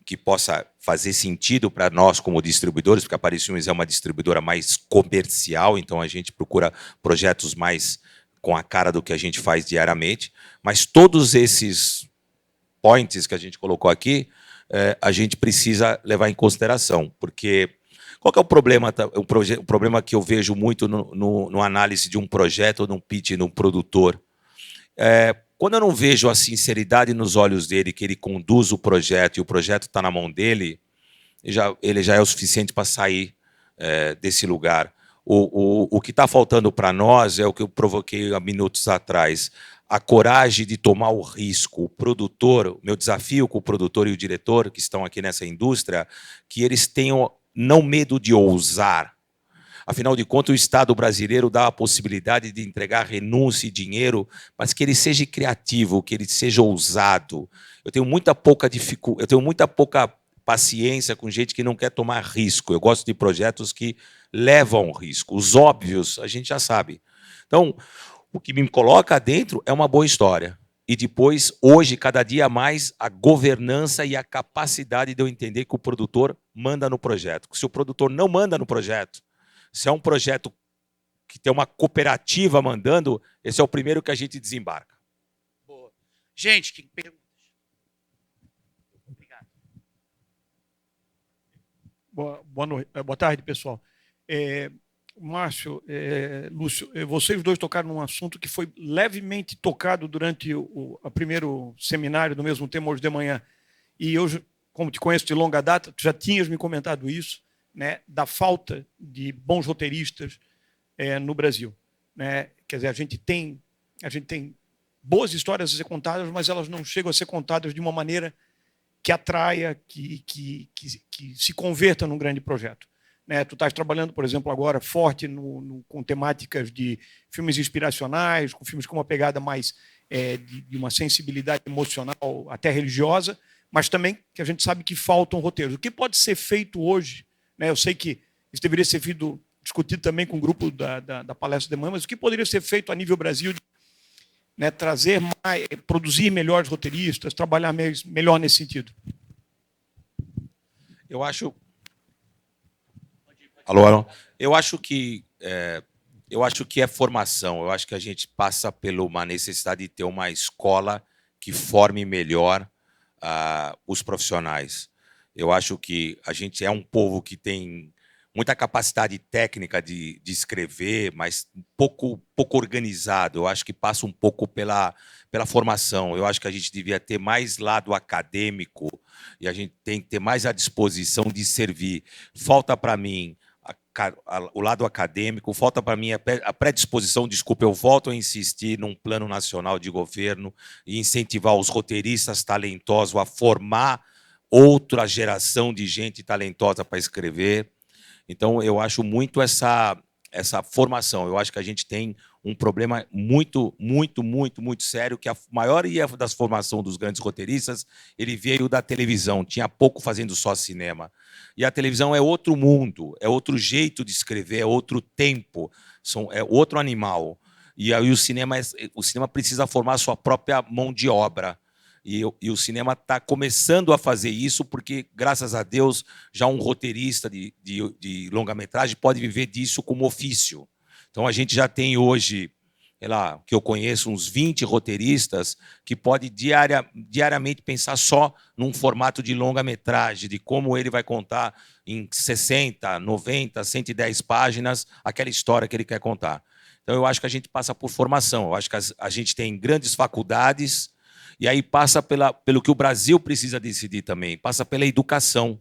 que possa fazer sentido para nós como distribuidores, porque a Paris Filmes é uma distribuidora mais comercial, então a gente procura projetos mais com a cara do que a gente faz diariamente, mas todos esses points que a gente colocou aqui, a gente precisa levar em consideração, porque qual que é o problema? O problema que eu vejo muito no análise de um projeto ou num pitch num produtor. Quando eu não vejo a sinceridade nos olhos dele, que ele conduz o projeto e o projeto está na mão dele, ele já é o suficiente para sair desse lugar. O que está faltando para nós é o que eu provoquei há minutos atrás, a coragem de tomar o risco. O produtor, o meu desafio com o produtor e o diretor que estão aqui nessa indústria, que eles tenham não medo de ousar. Afinal de contas, o Estado brasileiro dá a possibilidade de entregar renúncia e dinheiro, mas que ele seja criativo, que ele seja ousado. Eu tenho muita pouca paciência com gente que não quer tomar risco. Eu gosto de projetos que levam risco. Os óbvios, a gente já sabe. Então, o que me coloca dentro é uma boa história. E depois, hoje, cada dia mais, a governança e a capacidade de eu entender que o produtor manda no projeto. Se o produtor não manda no projeto, se é um projeto que tem uma cooperativa mandando, esse é o primeiro que a gente desembarca. Boa. Gente, que perguntas? Obrigado. Boa tarde, pessoal. Márcio, Lúcio, vocês dois tocaram num assunto que foi levemente tocado durante o primeiro seminário do mesmo tema hoje de manhã. E eu, como te conheço de longa data, tu já tinhas me comentado isso, né, da falta de bons roteiristas no Brasil, né? Quer dizer, a gente tem boas histórias a ser contadas, mas elas não chegam a ser contadas de uma maneira que atraia, que se converta num grande projeto. Né? Tu estás trabalhando, por exemplo, agora forte com temáticas de filmes inspiracionais, com filmes com uma pegada mais de uma sensibilidade emocional, até religiosa, mas também que a gente sabe que faltam roteiros. O que pode ser feito hoje? Né? Eu sei que isso deveria ser discutido também com o grupo da palestra de manhã, mas o que poderia ser feito a nível Brasil, né, trazer mais, produzir melhores roteiristas, trabalhar melhor nesse sentido? Eu acho. Alô? Eu acho que é formação. Eu acho que a gente passa por uma necessidade de ter uma escola que forme melhor os profissionais. Eu acho que a gente é um povo que tem muita capacidade técnica de escrever, mas pouco organizado. Eu acho que passa um pouco pela formação. Eu acho que a gente devia ter mais lado acadêmico e a gente tem que ter mais a disposição de servir. Falta para mim o lado acadêmico, falta para mim a predisposição, desculpa, eu volto a insistir num plano nacional de governo e incentivar os roteiristas talentosos a formar outra geração de gente talentosa para escrever. Então, eu acho muito essa formação. Eu acho que a gente tem um problema muito sério, que a maioria das formações dos grandes roteiristas, ele veio da televisão, tinha pouco fazendo só cinema. E a televisão é outro mundo, é outro jeito de escrever, é outro tempo, é outro animal. E aí o cinema precisa formar a sua própria mão de obra. E o cinema está começando a fazer isso, porque, graças a Deus, já um roteirista de longa-metragem pode viver disso como ofício. Então, a gente já tem hoje, sei lá, que eu conheço, uns 20 roteiristas que podem diariamente pensar só num formato de longa-metragem, de como ele vai contar em 60, 90, 110 páginas aquela história que ele quer contar. Então, eu acho que a gente passa por formação. Eu acho que a gente tem grandes faculdades. E aí passa pelo que o Brasil precisa decidir também, passa pela educação.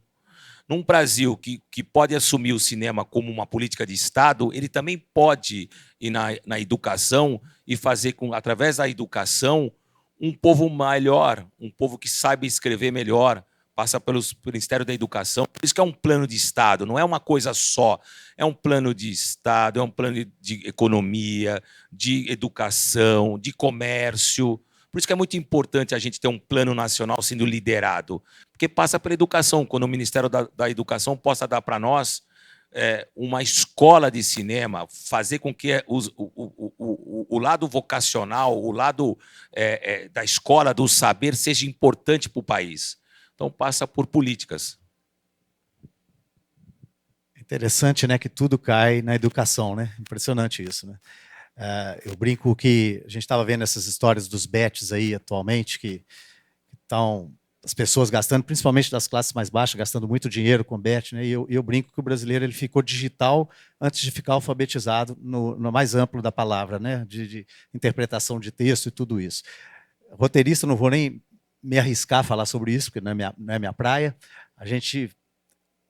Num Brasil que pode assumir o cinema como uma política de Estado, ele também pode ir na educação e fazer, através da educação, um povo melhor, um povo que saiba escrever melhor, passa pelo Ministério da Educação. Por isso que é um plano de Estado, não é uma coisa só. É um plano de Estado, é um plano de economia, de educação, de comércio. Por isso que é muito importante a gente ter um plano nacional sendo liderado, porque passa pela educação. Quando o Ministério da Educação possa dar para nós uma escola de cinema, fazer com que o lado vocacional, o lado da escola, do saber, seja importante para o país. Então, passa por políticas. Interessante, né, que tudo cai na educação, né? Impressionante isso, né? Eu brinco que a gente estava vendo essas histórias dos bets aí atualmente, que estão as pessoas gastando, principalmente das classes mais baixas, gastando muito dinheiro com bet, né? E eu brinco que o brasileiro ele ficou digital antes de ficar alfabetizado no mais amplo da palavra, né? De interpretação de texto e tudo isso. Roteirista, não vou nem me arriscar a falar sobre isso, porque não é minha praia. A gente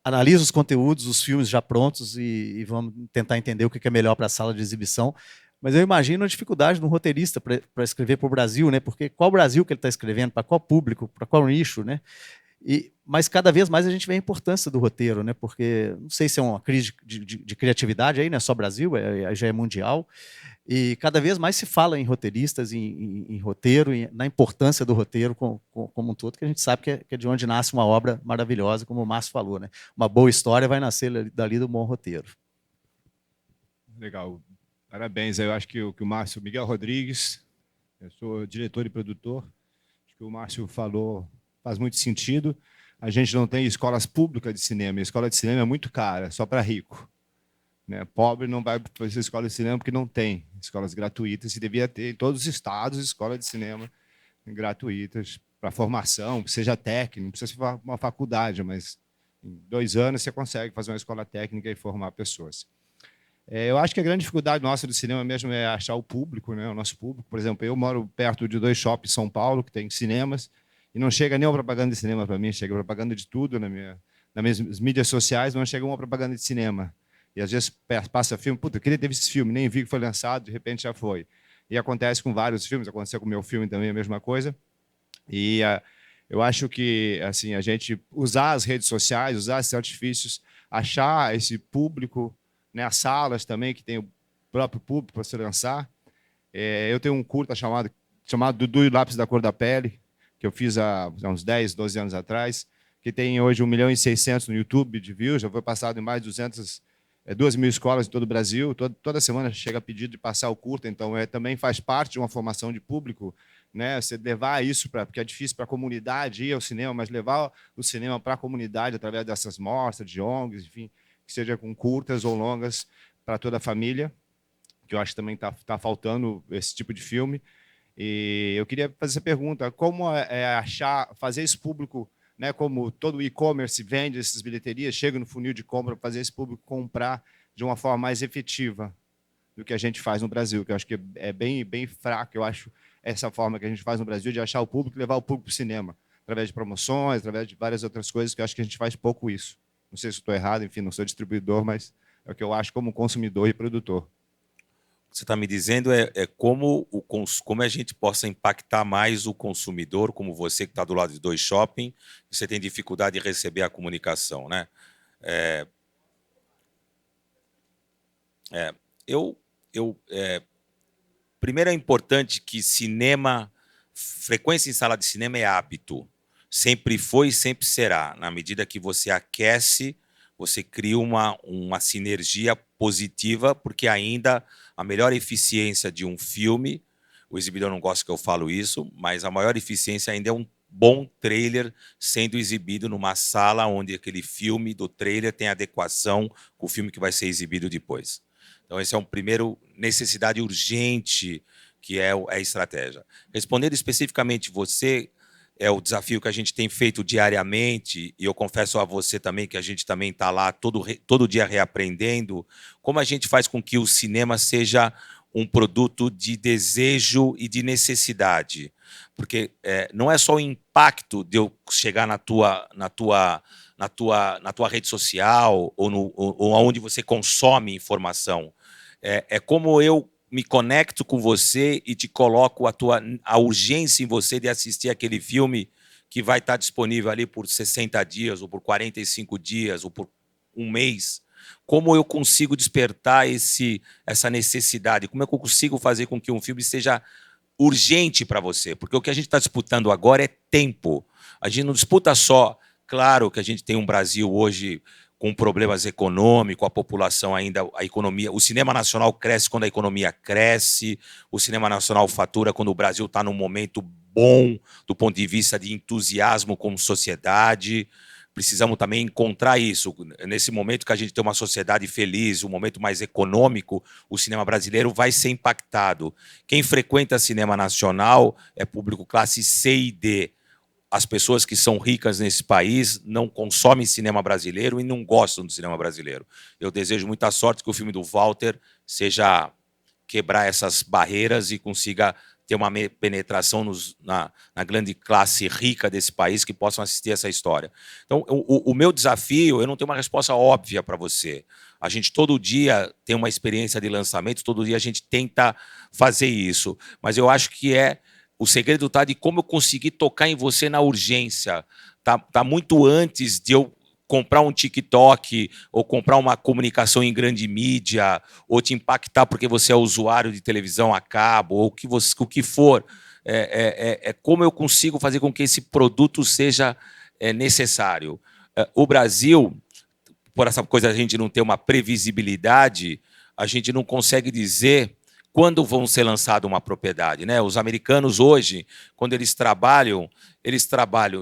analisa os conteúdos, os filmes já prontos e vamos tentar entender o que é melhor para a sala de exibição. Mas eu imagino a dificuldade de um roteirista para escrever para o Brasil, né? Porque qual Brasil que ele está escrevendo, para qual público, para qual nicho, né? Mas cada vez mais a gente vê a importância do roteiro, né? Porque não sei se é uma crise de criatividade aí, não é só Brasil, já é mundial. E cada vez mais se fala em roteiristas, em roteiro, na importância do roteiro como um todo, que a gente sabe que é de onde nasce uma obra maravilhosa, como o Márcio falou, né? Uma boa história vai nascer dali do bom roteiro. Legal. Parabéns. Eu acho que o Márcio Miguel Rodrigues, eu sou diretor e produtor, acho que o Márcio falou faz muito sentido. A gente não tem escolas públicas de cinema. A escola de cinema é muito cara, só para rico. Né? Pobre não vai fazer escola de cinema porque não tem escolas gratuitas, e devia ter em todos os estados escolas de cinema gratuitas para formação, seja técnico, não precisa ser uma faculdade, mas em 2 anos você consegue fazer uma escola técnica e formar pessoas. Eu acho que a grande dificuldade nossa do cinema mesmo é achar o público, né? O nosso público. Por exemplo, eu moro perto de 2 shoppings em São Paulo, que tem cinemas, e não chega nem uma propaganda de cinema para mim, chega propaganda de tudo nas minhas mídias sociais, não chega uma propaganda de cinema. E às vezes passa filme, puta, eu queria ter visto esse filme, nem vi que foi lançado, de repente já foi. E acontece com vários filmes, aconteceu com o meu filme também, a mesma coisa. E eu acho que assim, a gente usar as redes sociais, usar esses artifícios, achar esse público, né, as salas também, que tem o próprio público para se lançar. Eu tenho um curta chamado Dudu e o Lápis da Cor da Pele, que eu fiz há uns 10, 12 anos atrás, que tem hoje 1.600.000 no YouTube de views, já foi passado em mais de 2.000 escolas em todo o Brasil. Toda semana chega pedido de passar o curta, então também faz parte de uma formação de público, né? Você levar isso porque é difícil para a comunidade ir ao cinema, mas levar o cinema para a comunidade através dessas mostras de ONGs, enfim, que seja com curtas ou longas para toda a família, que eu acho que também está faltando esse tipo de filme. E eu queria fazer essa pergunta: como fazer esse público, né, como todo e-commerce vende essas bilheterias, chega no funil de compra, fazer esse público comprar de uma forma mais efetiva do que a gente faz no Brasil, que eu acho que é bem fraco, eu acho, essa forma que a gente faz no Brasil de achar o público e levar o público para o cinema, através de promoções, através de várias outras coisas, que eu acho que a gente faz pouco isso. Não sei se estou errado, enfim, não sou distribuidor, mas É o que eu acho como consumidor e produtor. O que você está me dizendo como a gente possa impactar mais o consumidor, como você que está do lado de dois shopping, você tem dificuldade de receber a comunicação, né? Primeiro é importante que frequência em sala de cinema é hábito. Sempre foi e sempre será. Na medida que você aquece, você cria uma sinergia positiva, porque ainda a melhor eficiência de um filme, o exibidor não gosta que eu falo isso, mas a maior eficiência ainda é um bom trailer sendo exibido numa sala onde aquele filme do trailer tem adequação com o filme que vai ser exibido depois. Então, esse é um primeiro necessidade urgente, que é a estratégia. Respondendo especificamente você, é o desafio que a gente tem feito diariamente, e eu confesso a você também que a gente também está lá todo dia reaprendendo, como a gente faz com que o cinema seja um produto de desejo e de necessidade. Porque não é só o impacto de eu chegar na tua rede social ou onde você consome informação. É como eu me conecto com você e te coloco a urgência em você de assistir aquele filme que vai estar disponível ali por 60 dias, ou por 45 dias, ou por um mês. Como eu consigo despertar essa necessidade? Como eu consigo fazer com que um filme seja urgente para você? Porque o que a gente está disputando agora é tempo. A gente não disputa só... Claro que a gente tem um Brasil hoje com problemas econômicos, a população ainda, a economia, o cinema nacional cresce quando a economia cresce, o cinema nacional fatura quando o Brasil está num momento bom do ponto de vista de entusiasmo como sociedade. Precisamos também encontrar isso. Nesse momento que a gente tem uma sociedade feliz, um momento mais econômico, o cinema brasileiro vai ser impactado. Quem frequenta cinema nacional é público classe C e D. As pessoas que são ricas nesse país não consomem cinema brasileiro e não gostam do cinema brasileiro. Eu desejo muita sorte que o filme do Walter seja quebrar essas barreiras e consiga ter uma penetração na grande classe rica desse país que possam assistir essa história. Então, o meu desafio, eu não tenho uma resposta óbvia para você. A gente todo dia tem uma experiência de lançamento, todo dia a gente tenta fazer isso. Mas eu acho que o segredo está de como eu consegui tocar em você na urgência. Tá muito antes de eu comprar um TikTok ou comprar uma comunicação em grande mídia ou te impactar porque você é usuário de televisão a cabo ou o que for. Como eu consigo fazer com que esse produto seja necessário. O Brasil, por essa coisa a gente não ter uma previsibilidade, a gente não consegue dizer quando vão ser lançada uma propriedade, né? Os americanos hoje, quando eles trabalham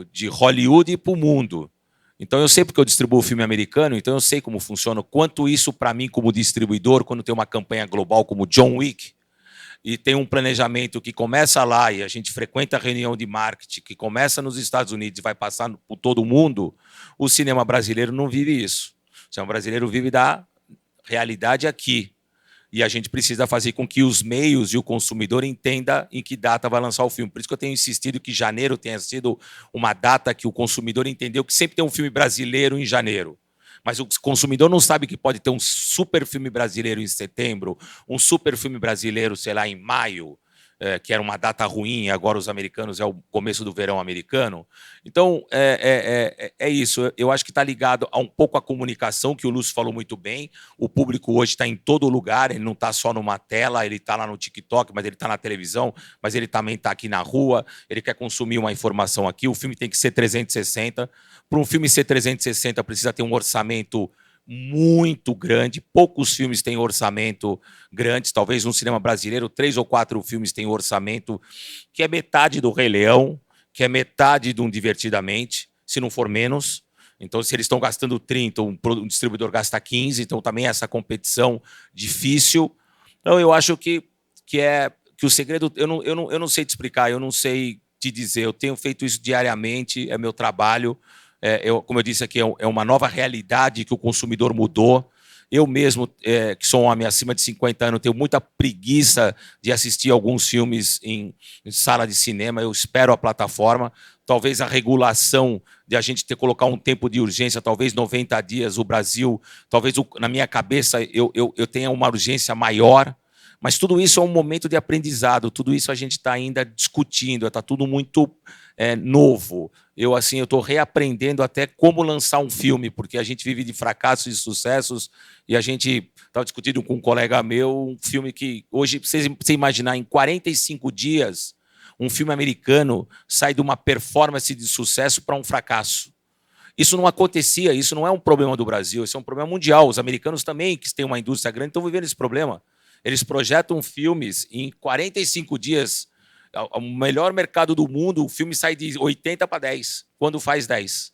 de Hollywood para o mundo. Então eu sei porque eu distribuo filme americano, então eu sei como funciona, quanto isso para mim como distribuidor, quando tem uma campanha global como John Wick, e tem um planejamento que começa lá e a gente frequenta a reunião de marketing, que começa nos Estados Unidos e vai passar por todo o mundo, o cinema brasileiro não vive isso. O cinema brasileiro vive da realidade aqui. E a gente precisa fazer com que os meios e o consumidor entenda em que data vai lançar o filme. Por isso que eu tenho insistido que janeiro tenha sido uma data que o consumidor entendeu que sempre tem um filme brasileiro em janeiro. Mas o consumidor não sabe que pode ter um super filme brasileiro em setembro, um super filme brasileiro, sei lá, em maio, que era uma data ruim, e agora os americanos é o começo do verão americano. Então, é isso. Eu acho que está ligado a um pouco a comunicação, que o Lúcio falou muito bem. O público hoje está em todo lugar, ele não está só numa tela, ele está lá no TikTok, mas ele está na televisão, mas ele também está aqui na rua, ele quer consumir uma informação aqui. O filme tem que ser 360. Para um filme ser 360, precisa ter um orçamento muito grande. Poucos filmes têm orçamento grandes. Talvez no cinema brasileiro, 3 ou 4 filmes têm orçamento que é metade do Rei Leão, que é metade de um Divertidamente, se não for menos. Então, se eles estão gastando 30, um distribuidor gasta 15, então também é essa competição difícil. Então, eu acho que o segredo... Eu não sei te explicar, eu não sei te dizer. Eu tenho feito isso diariamente, é meu trabalho. Como eu disse aqui, é uma nova realidade que o consumidor mudou. Eu mesmo, que sou um homem acima de 50 anos, tenho muita preguiça de assistir alguns filmes em sala de cinema. Eu espero a plataforma. talvez a regulação de a gente ter que colocar um tempo de urgência, talvez 90 dias, o Brasil, talvez na minha cabeça eu tenha uma urgência maior, mas tudo isso é um momento de aprendizado, tudo isso a gente está ainda discutindo, está tudo muito novo. Eu estou reaprendendo até como lançar um filme, porque a gente vive de fracassos e sucessos, e a gente estava discutindo com um colega meu um filme que hoje, você imaginar, em 45 dias, um filme americano sai de uma performance de sucesso para um fracasso. Isso não acontecia, isso não é um problema do Brasil, isso é um problema mundial. Os americanos também, que têm uma indústria grande, estão vivendo esse problema. Eles projetam filmes em 45 dias, o melhor mercado do mundo, o filme sai de 80 para 10, quando faz 10.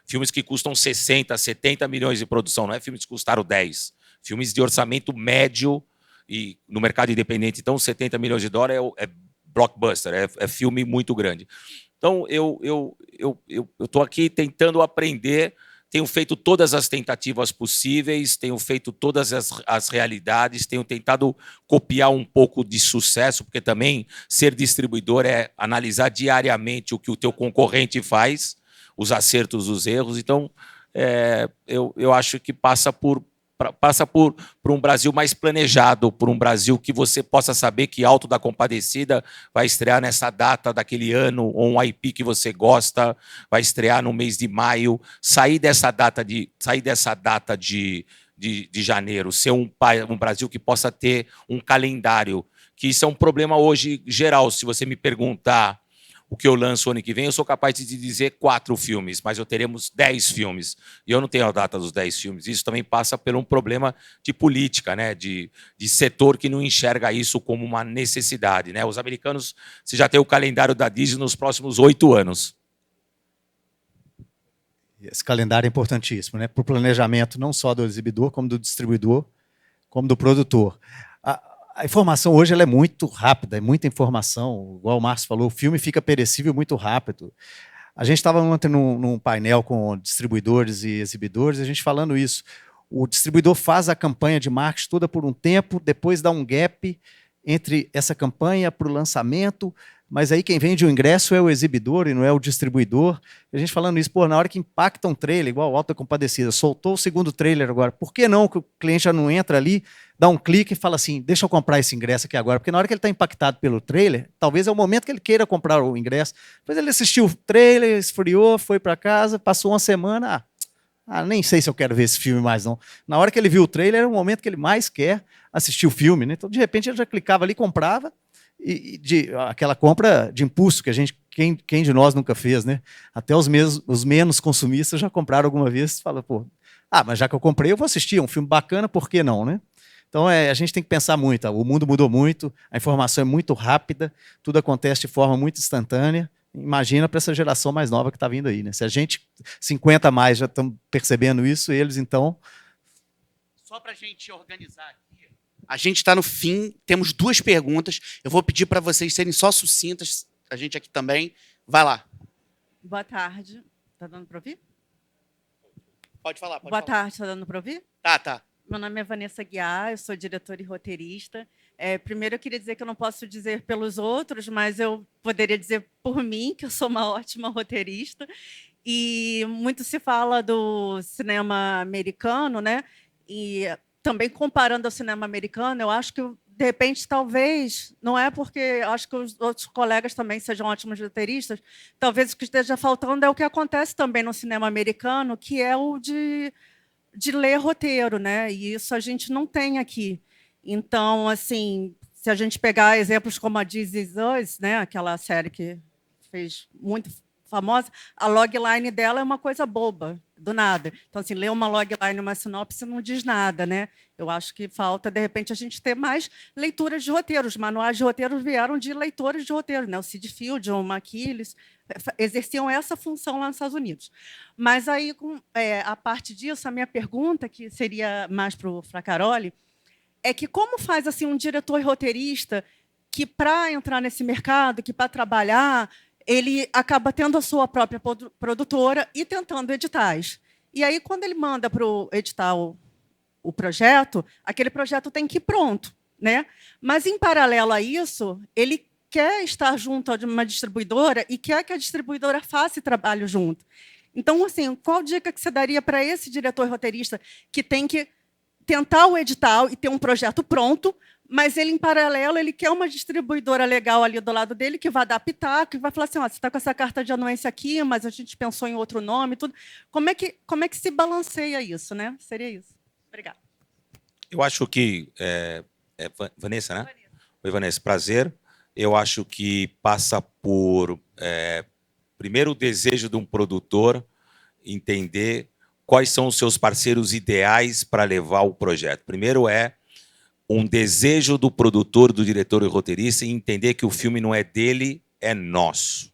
Filmes que custam 60, 70 milhões de produção, não é filmes que custaram 10. Filmes de orçamento médio e no mercado independente, então 70 milhões de dólares é blockbuster, é filme muito grande. Então, eu estou aqui tentando aprender, tenho feito todas as tentativas possíveis, tenho feito todas as realidades, tenho tentado copiar um pouco de sucesso, porque também ser distribuidor é analisar diariamente o que o teu concorrente faz, os acertos, os erros. Então, eu acho que passa por um Brasil mais planejado, por um Brasil que você possa saber que Alto da Compadecida vai estrear nessa data daquele ano, ou um IP que você gosta, vai estrear no mês de maio, sair dessa data de janeiro, ser um Brasil que possa ter um calendário, que isso é um problema hoje geral. Se você me perguntar o que eu lanço ano que vem, eu sou capaz de dizer 4 filmes, mas teremos 10 filmes. E eu não tenho a data dos 10 filmes. Isso também passa por um problema de política, né? de setor que não enxerga isso como uma necessidade. Né? Os americanos, você já tem o calendário da Disney nos próximos 8 anos. Esse calendário é importantíssimo, né? Para o planejamento não só do exibidor, como do distribuidor, como do produtor. A informação hoje ela é muito rápida, é muita informação. Igual o Márcio falou, o filme fica perecível muito rápido. A gente estava ontem num painel com distribuidores e exibidores, a gente falando isso. O distribuidor faz a campanha de marketing toda por um tempo, depois dá um gap entre essa campanha para o lançamento, mas aí quem vende o ingresso é o exibidor e não é o distribuidor. A gente falando isso, na hora que impacta um trailer, igual o Alta Compadecida, soltou o segundo trailer agora, por que não que o cliente já não entra ali, dá um clique e fala assim, deixa eu comprar esse ingresso aqui agora, porque na hora que ele está impactado pelo trailer, talvez é o momento que ele queira comprar o ingresso. Depois ele assistiu o trailer, esfriou, foi para casa, passou uma semana, nem sei se eu quero ver esse filme mais não. Na hora que ele viu o trailer, era o momento que ele mais quer assistir o filme, né? Então, de repente, ele já clicava ali, comprava, aquela compra de impulso que quem de nós nunca fez, né? Até os menos consumistas já compraram alguma vez e fala, mas já que eu comprei, eu vou assistir, é um filme bacana, por que não, né? Então, a gente tem que pensar muito, o mundo mudou muito, a informação é muito rápida, tudo acontece de forma muito instantânea. Imagina para essa geração mais nova que está vindo aí, né? Se a gente, 50 a mais, já estão percebendo isso, eles, então... Só para a gente organizar aqui, a gente está no fim, temos 2 perguntas. Eu vou pedir para vocês serem só sucintas, a gente aqui também. Vai lá. Boa tarde. Está dando para ouvir? Pode falar. Boa tarde, está dando para ouvir? Tá. Meu nome é Vanessa Guiar, eu sou diretora e roteirista. Primeiro, eu queria dizer que eu não posso dizer pelos outros, mas eu poderia dizer por mim, que eu sou uma ótima roteirista. E muito se fala do cinema americano, né? E também comparando ao cinema americano, eu acho que, de repente, talvez, não é porque acho que os outros colegas também sejam ótimos roteiristas, talvez o que esteja faltando é o que acontece também no cinema americano, que é o de ler roteiro, né? E isso a gente não tem aqui. Então, assim, se a gente pegar exemplos como a This Is Us, né? Aquela série que fez muito famosa, a logline dela é uma coisa boba, do nada. Então, assim, ler uma logline, uma sinopse não diz nada, né? Eu acho que falta, de repente, a gente ter mais leituras de roteiros. Os manuais de roteiros vieram de leitores de roteiro, né? O Sid Field, o McKillis, exerciam essa função lá nos Estados Unidos. Mas aí, a parte disso, a minha pergunta, que seria mais para o Fracaroli, é que como faz assim um diretor e roteirista que, para entrar nesse mercado, que para trabalhar, ele acaba tendo a sua própria produtora e tentando editais. E aí, quando ele manda para o edital o projeto, aquele projeto tem que ir pronto, né? Mas, em paralelo a isso, ele quer estar junto de uma distribuidora e quer que a distribuidora faça esse trabalho junto. Então, assim, qual dica que você daria para esse diretor roteirista que tem que tentar o edital e ter um projeto pronto, mas ele, em paralelo, ele quer uma distribuidora legal ali do lado dele que vai dar pitaco e vai falar assim, ó, você está com essa carta de anuência aqui, mas a gente pensou em outro nome, tudo. Como é que se balanceia isso, né? Seria isso. Obrigada. Eu acho que Vanessa, né? Oi, Vanessa, prazer. Eu acho que passa por primeiro o desejo de um produtor entender quais são os seus parceiros ideais para levar o projeto. Primeiro é um desejo do produtor, do diretor e roteirista em entender que o filme não é dele, é nosso.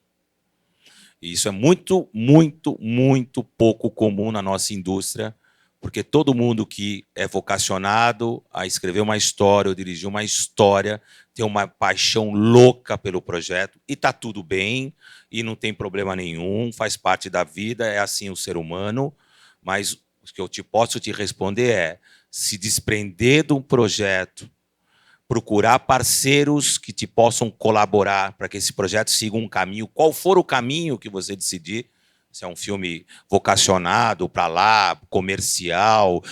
E isso é muito, muito, muito pouco comum na nossa indústria, porque todo mundo que é vocacionado a escrever uma história ou dirigir uma história tem uma paixão louca pelo projeto, e está tudo bem, e não tem problema nenhum, faz parte da vida, é assim o ser humano, mas o que eu posso te responder é se desprender de um projeto, procurar parceiros que te possam colaborar para que esse projeto siga um caminho, qual for o caminho que você decidir, se é um filme vocacionado para lá, comercial,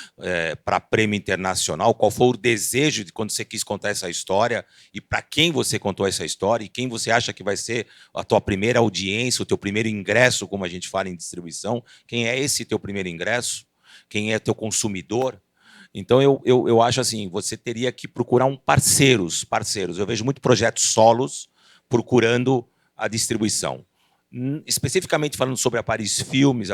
para prêmio internacional, qual for o desejo de quando você quis contar essa história e para quem você contou essa história e quem você acha que vai ser a tua primeira audiência, o teu primeiro ingresso, como a gente fala em distribuição, quem é esse teu primeiro ingresso, quem é teu consumidor. Então, eu acho assim, você teria que procurar parceiros. Eu vejo muito projetos solos procurando a distribuição. Especificamente falando sobre a Paris Filmes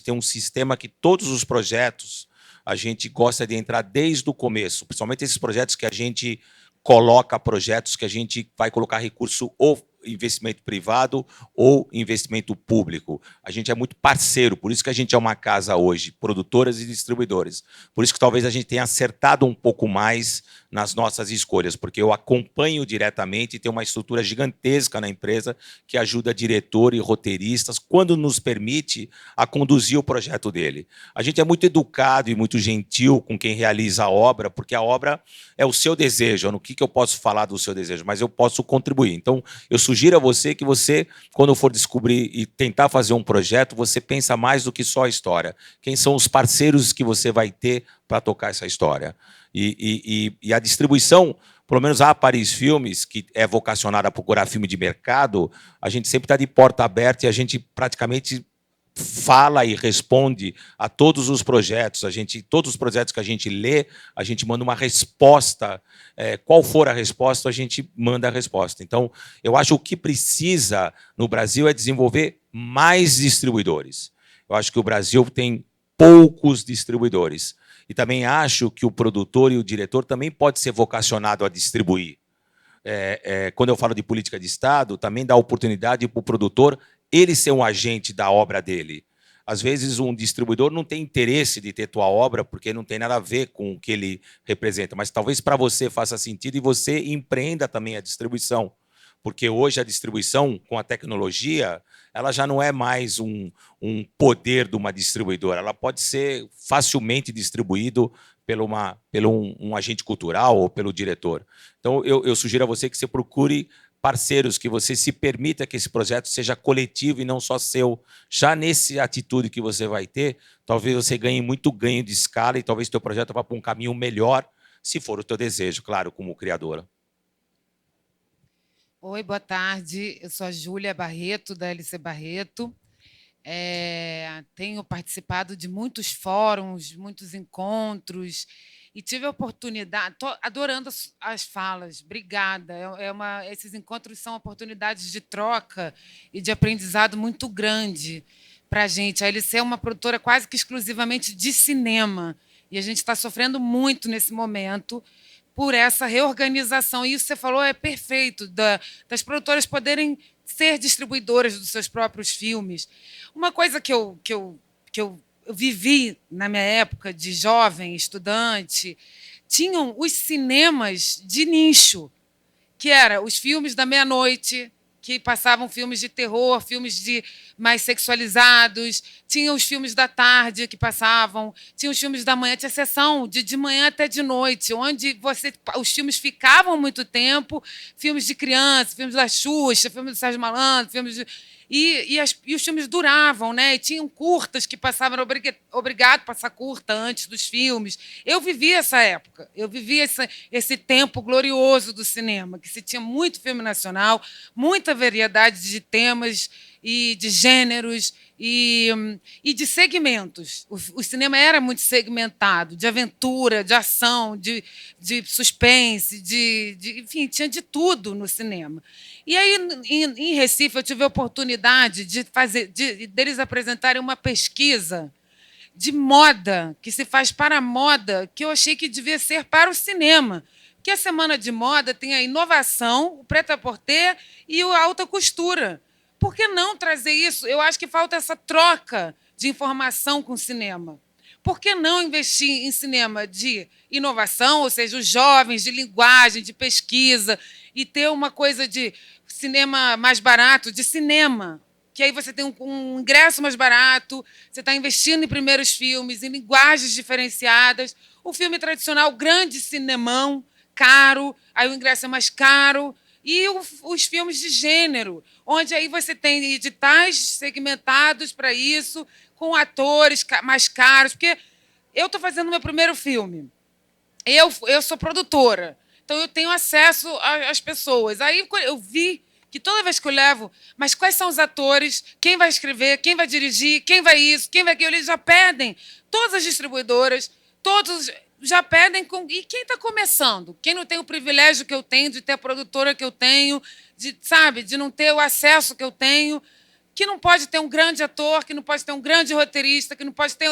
tem um sistema que todos os projetos a gente gosta de entrar desde o começo, principalmente esses projetos que a gente coloca projetos que a gente vai colocar recurso ou investimento privado ou investimento público. A gente é muito parceiro, por isso que a gente é uma casa hoje, produtoras e distribuidores. Por isso que talvez a gente tenha acertado um pouco mais nas nossas escolhas, porque eu acompanho diretamente e tenho uma estrutura gigantesca na empresa que ajuda diretor e roteiristas, quando nos permite, a conduzir o projeto dele. A gente é muito educado e muito gentil com quem realiza a obra, porque a obra é o seu desejo. No que eu posso falar do seu desejo, mas eu posso contribuir. Então, eu sugiro a você que você, quando for descobrir e tentar fazer um projeto, você pensa mais do que só a história. Quem são os parceiros que você vai ter para tocar essa história? E a distribuição, pelo menos a Paris Filmes, que é vocacionada a procurar filme de mercado, a gente sempre está de porta aberta e a gente praticamente fala e responde a todos os projetos. Todos os projetos que a gente lê, a gente manda uma resposta. Qual for a resposta, a gente manda a resposta. Então, eu acho que o que precisa no Brasil é desenvolver mais distribuidores. Eu acho que o Brasil tem poucos distribuidores. E também acho que o produtor e o diretor também pode ser vocacionado a distribuir. Quando eu falo de política de Estado, também dá oportunidade para o produtor ele ser um agente da obra dele. Às vezes, um distribuidor não tem interesse de ter tua obra porque não tem nada a ver com o que ele representa, mas talvez para você faça sentido e você empreenda também a distribuição. Porque hoje a distribuição, com a tecnologia, ela já não é mais um poder de uma distribuidora. Ela pode ser facilmente distribuído pelo um agente cultural ou pelo diretor. Então, eu sugiro a você que você procure parceiros, que você se permita que esse projeto seja coletivo e não só seu. Já nessa atitude que você vai ter, talvez você ganhe muito ganho de escala e talvez o teu projeto vá para um caminho melhor, se for o teu desejo, claro, como criadora. Oi, boa tarde. Eu sou a Júlia Barreto, da LC Barreto. Tenho participado de muitos fóruns, muitos encontros, e tive a oportunidade, estou adorando as falas, obrigada. Esses encontros são oportunidades de troca e de aprendizado muito grande para a gente. A LC é uma produtora quase que exclusivamente de cinema, e a gente está sofrendo muito nesse momento por essa reorganização. E isso que você falou é perfeito, das produtoras poderem ser distribuidoras dos seus próprios filmes. Uma coisa que eu vivi na minha época de jovem, estudante, tinham os cinemas de nicho, que eram os filmes da meia-noite, que passavam filmes de terror, mais sexualizados, tinha os filmes da tarde que passavam, tinha os filmes da manhã, tinha sessão de manhã até de noite, onde os filmes ficavam muito tempo, filmes de criança, filmes da Xuxa, filmes do Sérgio Malandro, e os filmes duravam, né? E tinham curtas que passavam, era obrigado a passar curta antes dos filmes. Eu vivi essa época, eu vivi esse tempo glorioso do cinema, que se tinha muito filme nacional, muita variedade de temas e de gêneros e de segmentos. O cinema era muito segmentado, de aventura, de ação, de suspense, enfim, tinha de tudo no cinema. E aí, em Recife, eu tive a oportunidade deles apresentarem uma pesquisa de moda, que se faz para a moda, que eu achei que devia ser para o cinema. Porque a Semana de Moda tem a inovação, o prêt-à-porter e a alta costura. Por que não trazer isso? Eu acho que falta essa troca de informação com o cinema. Por que não investir em cinema de inovação, ou seja, os jovens, de linguagem, de pesquisa, e ter uma coisa de cinema mais barato, de cinema, que aí você tem um ingresso mais barato, você está investindo em primeiros filmes, em linguagens diferenciadas. O filme tradicional, grande cinemão, caro, aí o ingresso é mais caro. E os filmes de gênero, onde aí você tem editais segmentados para isso, com atores mais caros, porque eu estou fazendo meu primeiro filme. Eu sou produtora, então eu tenho acesso às pessoas. Aí eu vi que toda vez que eu levo, mas quais são os atores, quem vai escrever, quem vai dirigir, quem vai isso, quem vai aquilo, eles já pedem, todas as distribuidoras, todos já pedem. E quem está começando? Quem não tem o privilégio que eu tenho de ter a produtora que eu tenho, de não ter o acesso que eu tenho, que não pode ter um grande ator, que não pode ter um grande roteirista, que não pode ter,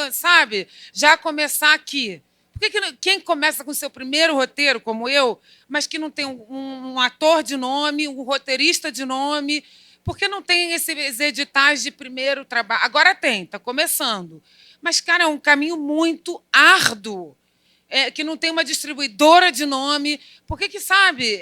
já começar aqui. Por que quem começa com o seu primeiro roteiro, como eu, mas que não tem um ator de nome, um roteirista de nome, por que não tem esses editais de primeiro trabalho? Agora tem, está começando. Mas, cara, é um caminho muito árduo. Que não tem uma distribuidora de nome. Por que sabe?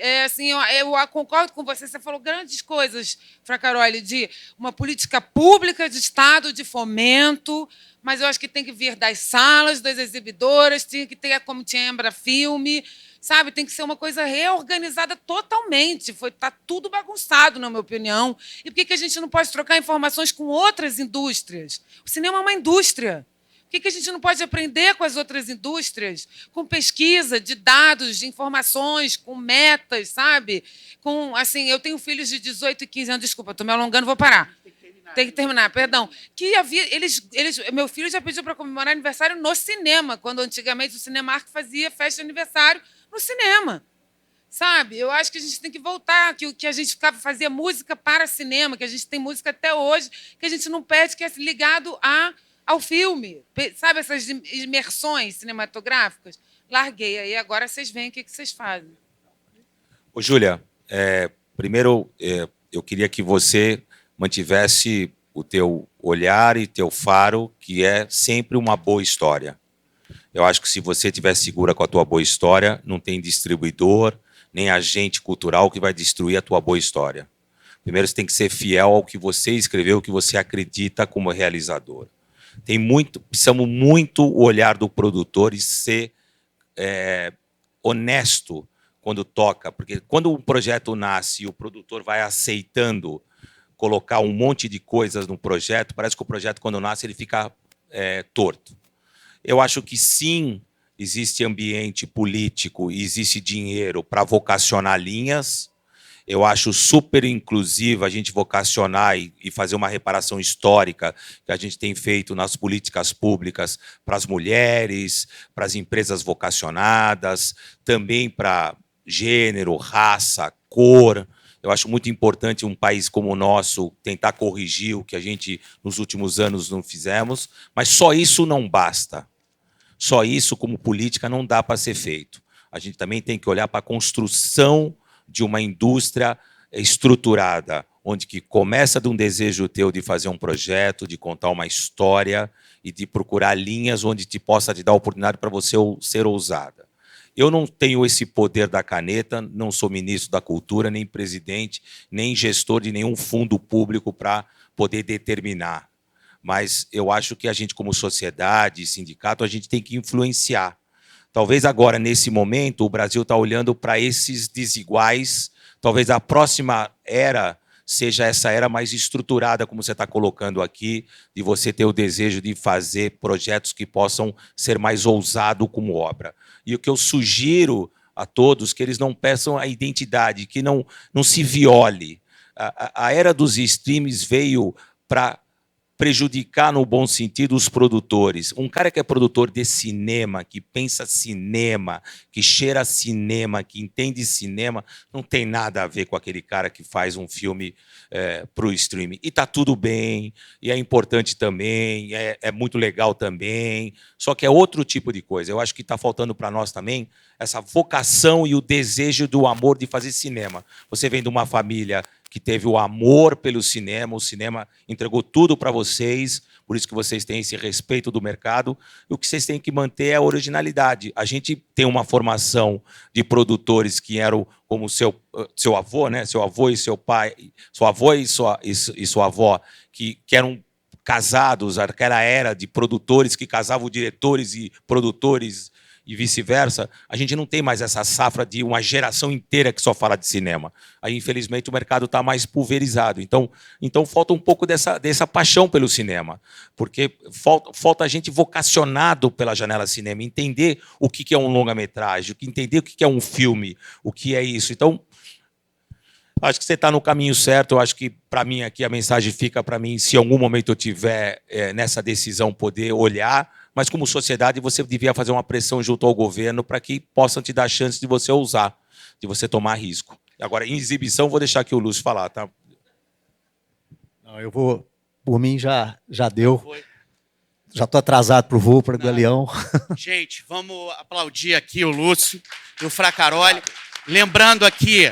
Eu concordo com você. Você falou grandes coisas, Fracaroli, de uma política pública de Estado de fomento, mas eu acho que tem que vir das salas, das exibidoras, tem que ter como tinha Embrafilme, sabe? Tem que ser uma coisa reorganizada totalmente. Está tudo bagunçado, na minha opinião. E por que a gente não pode trocar informações com outras indústrias? O cinema é uma indústria. Por que a gente não pode aprender com as outras indústrias, com pesquisa de dados, de informações, com metas, sabe? Eu tenho filhos de 18 e 15 anos, desculpa, estou me alongando, vou parar. Tem que terminar, perdão. Meu filho já pediu para comemorar aniversário no cinema, quando antigamente o Cinemark fazia festa de aniversário no cinema. Sabe? Eu acho que a gente tem que voltar, que a gente fazia música para cinema, que a gente tem música até hoje, que a gente não perde, que é ligado ao filme, sabe, essas imersões cinematográficas. Larguei aí, agora vocês veem o que vocês fazem. Ô, Júlia, primeiro eu queria que você mantivesse o teu olhar e teu faro, que é sempre uma boa história. Eu acho que se você estiver segura com a tua boa história, não tem distribuidor, nem agente cultural que vai destruir a tua boa história. Primeiro você tem que ser fiel ao que você escreveu, ao que você acredita como realizador. Precisamos muito o olhar do produtor e ser honesto quando toca, porque quando um projeto nasce e o produtor vai aceitando colocar um monte de coisas no projeto, parece que o projeto, quando nasce, ele fica torto. Eu acho que sim, existe ambiente político e existe dinheiro para vocacionar linhas. Eu acho super inclusivo a gente vocacionar e fazer uma reparação histórica que a gente tem feito nas políticas públicas para as mulheres, para as empresas vocacionadas, também para gênero, raça, cor. Eu acho muito importante um país como o nosso tentar corrigir o que a gente, nos últimos anos, não fizemos, mas só isso não basta. Só isso, como política, não dá para ser feito. A gente também tem que olhar para a construção de uma indústria estruturada, onde que começa de um desejo teu de fazer um projeto, de contar uma história e de procurar linhas onde possa te dar a oportunidade para você ser ousada. Eu não tenho esse poder da caneta, não sou ministro da Cultura, nem presidente, nem gestor de nenhum fundo público para poder determinar. Mas eu acho que a gente, como sociedade, sindicato, a gente tem que influenciar. Talvez agora, nesse momento, o Brasil está olhando para esses desiguais. Talvez a próxima era seja essa era mais estruturada, como você está colocando aqui, de você ter o desejo de fazer projetos que possam ser mais ousados como obra. E o que eu sugiro a todos, que eles não peçam a identidade, que não se viole. A era dos streams veio para prejudicar, no bom sentido, os produtores. Um cara que é produtor de cinema, que pensa cinema, que cheira cinema, que entende cinema, não tem nada a ver com aquele cara que faz um filme para o streaming. E está tudo bem, e é importante também, é muito legal também, só que é outro tipo de coisa. Eu acho que está faltando para nós também essa vocação e o desejo do amor de fazer cinema. Você vem de uma família que teve o amor pelo cinema, o cinema entregou tudo para vocês, por isso que vocês têm esse respeito do mercado, e o que vocês têm que manter é a originalidade. A gente tem uma formação de produtores que eram como seu avô, né? Seu avô e seu pai, seu avô e sua avó, que eram casados, aquela era de produtores que casavam diretores e produtores, e vice-versa. A gente não tem mais essa safra de uma geração inteira que só fala de cinema. Aí, infelizmente, o mercado está mais pulverizado. Então falta um pouco dessa paixão pelo cinema, porque falta a gente vocacionado pela Janela Cinema, entender o que é um longa-metragem, entender o que é um filme, o que é isso. Então, acho que você está no caminho certo. Eu acho que, para mim, aqui a mensagem fica para mim, se em algum momento eu tiver nessa decisão, poder olhar, mas como sociedade você devia fazer uma pressão junto ao governo para que possam te dar a chance de você ousar, de você tomar risco. Agora, em exibição, vou deixar aqui o Lúcio falar, tá? Não, eu vou, por mim já deu. Já estou atrasado para o voo, para o Galeão. Gente, vamos aplaudir aqui o Lúcio e o Fracaroli. Lembrando aqui,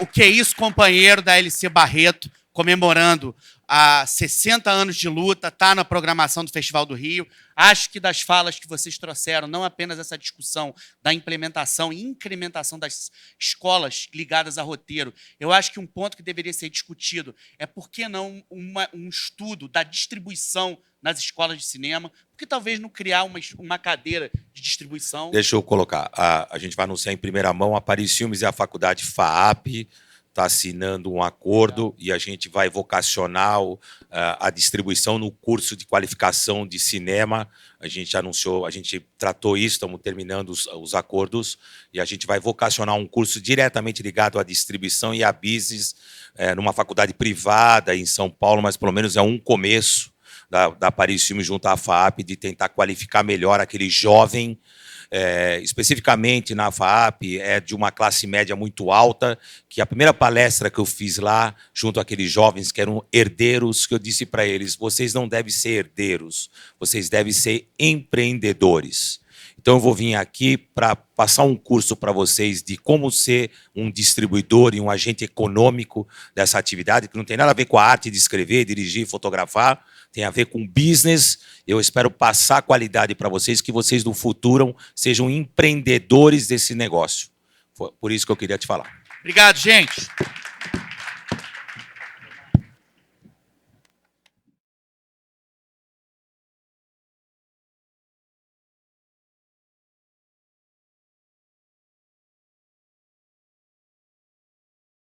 o Que É Isso, companheiro da LC Barreto, comemorando há 60 anos de luta, está na programação do Festival do Rio. Acho que das falas que vocês trouxeram, não apenas essa discussão da implementação e incrementação das escolas ligadas a roteiro, eu acho que um ponto que deveria ser discutido é por que não um estudo da distribuição nas escolas de cinema, porque talvez não criar uma cadeira de distribuição. Deixa eu colocar. A gente vai anunciar em primeira mão, a Paris Filmes e a faculdade FAAP está assinando um acordo e a gente vai vocacionar a distribuição no curso de qualificação de cinema. A gente anunciou, a gente tratou isso, estamos terminando os acordos, e a gente vai vocacionar um curso diretamente ligado à distribuição e à business, numa faculdade privada em São Paulo, mas pelo menos é um começo da Paris Filmes junto à FAAP, de tentar qualificar melhor aquele jovem. Especificamente na FAAP, é de uma classe média muito alta, que a primeira palestra que eu fiz lá, junto àqueles jovens que eram herdeiros, que eu disse para eles, vocês não devem ser herdeiros, vocês devem ser empreendedores. Então eu vou vir aqui para passar um curso para vocês de como ser um distribuidor e um agente econômico dessa atividade, que não tem nada a ver com a arte de escrever, dirigir, fotografar, tem a ver com business. Eu espero passar qualidade para vocês, que vocês no futuro sejam empreendedores desse negócio. Por isso que eu queria te falar. Obrigado, gente.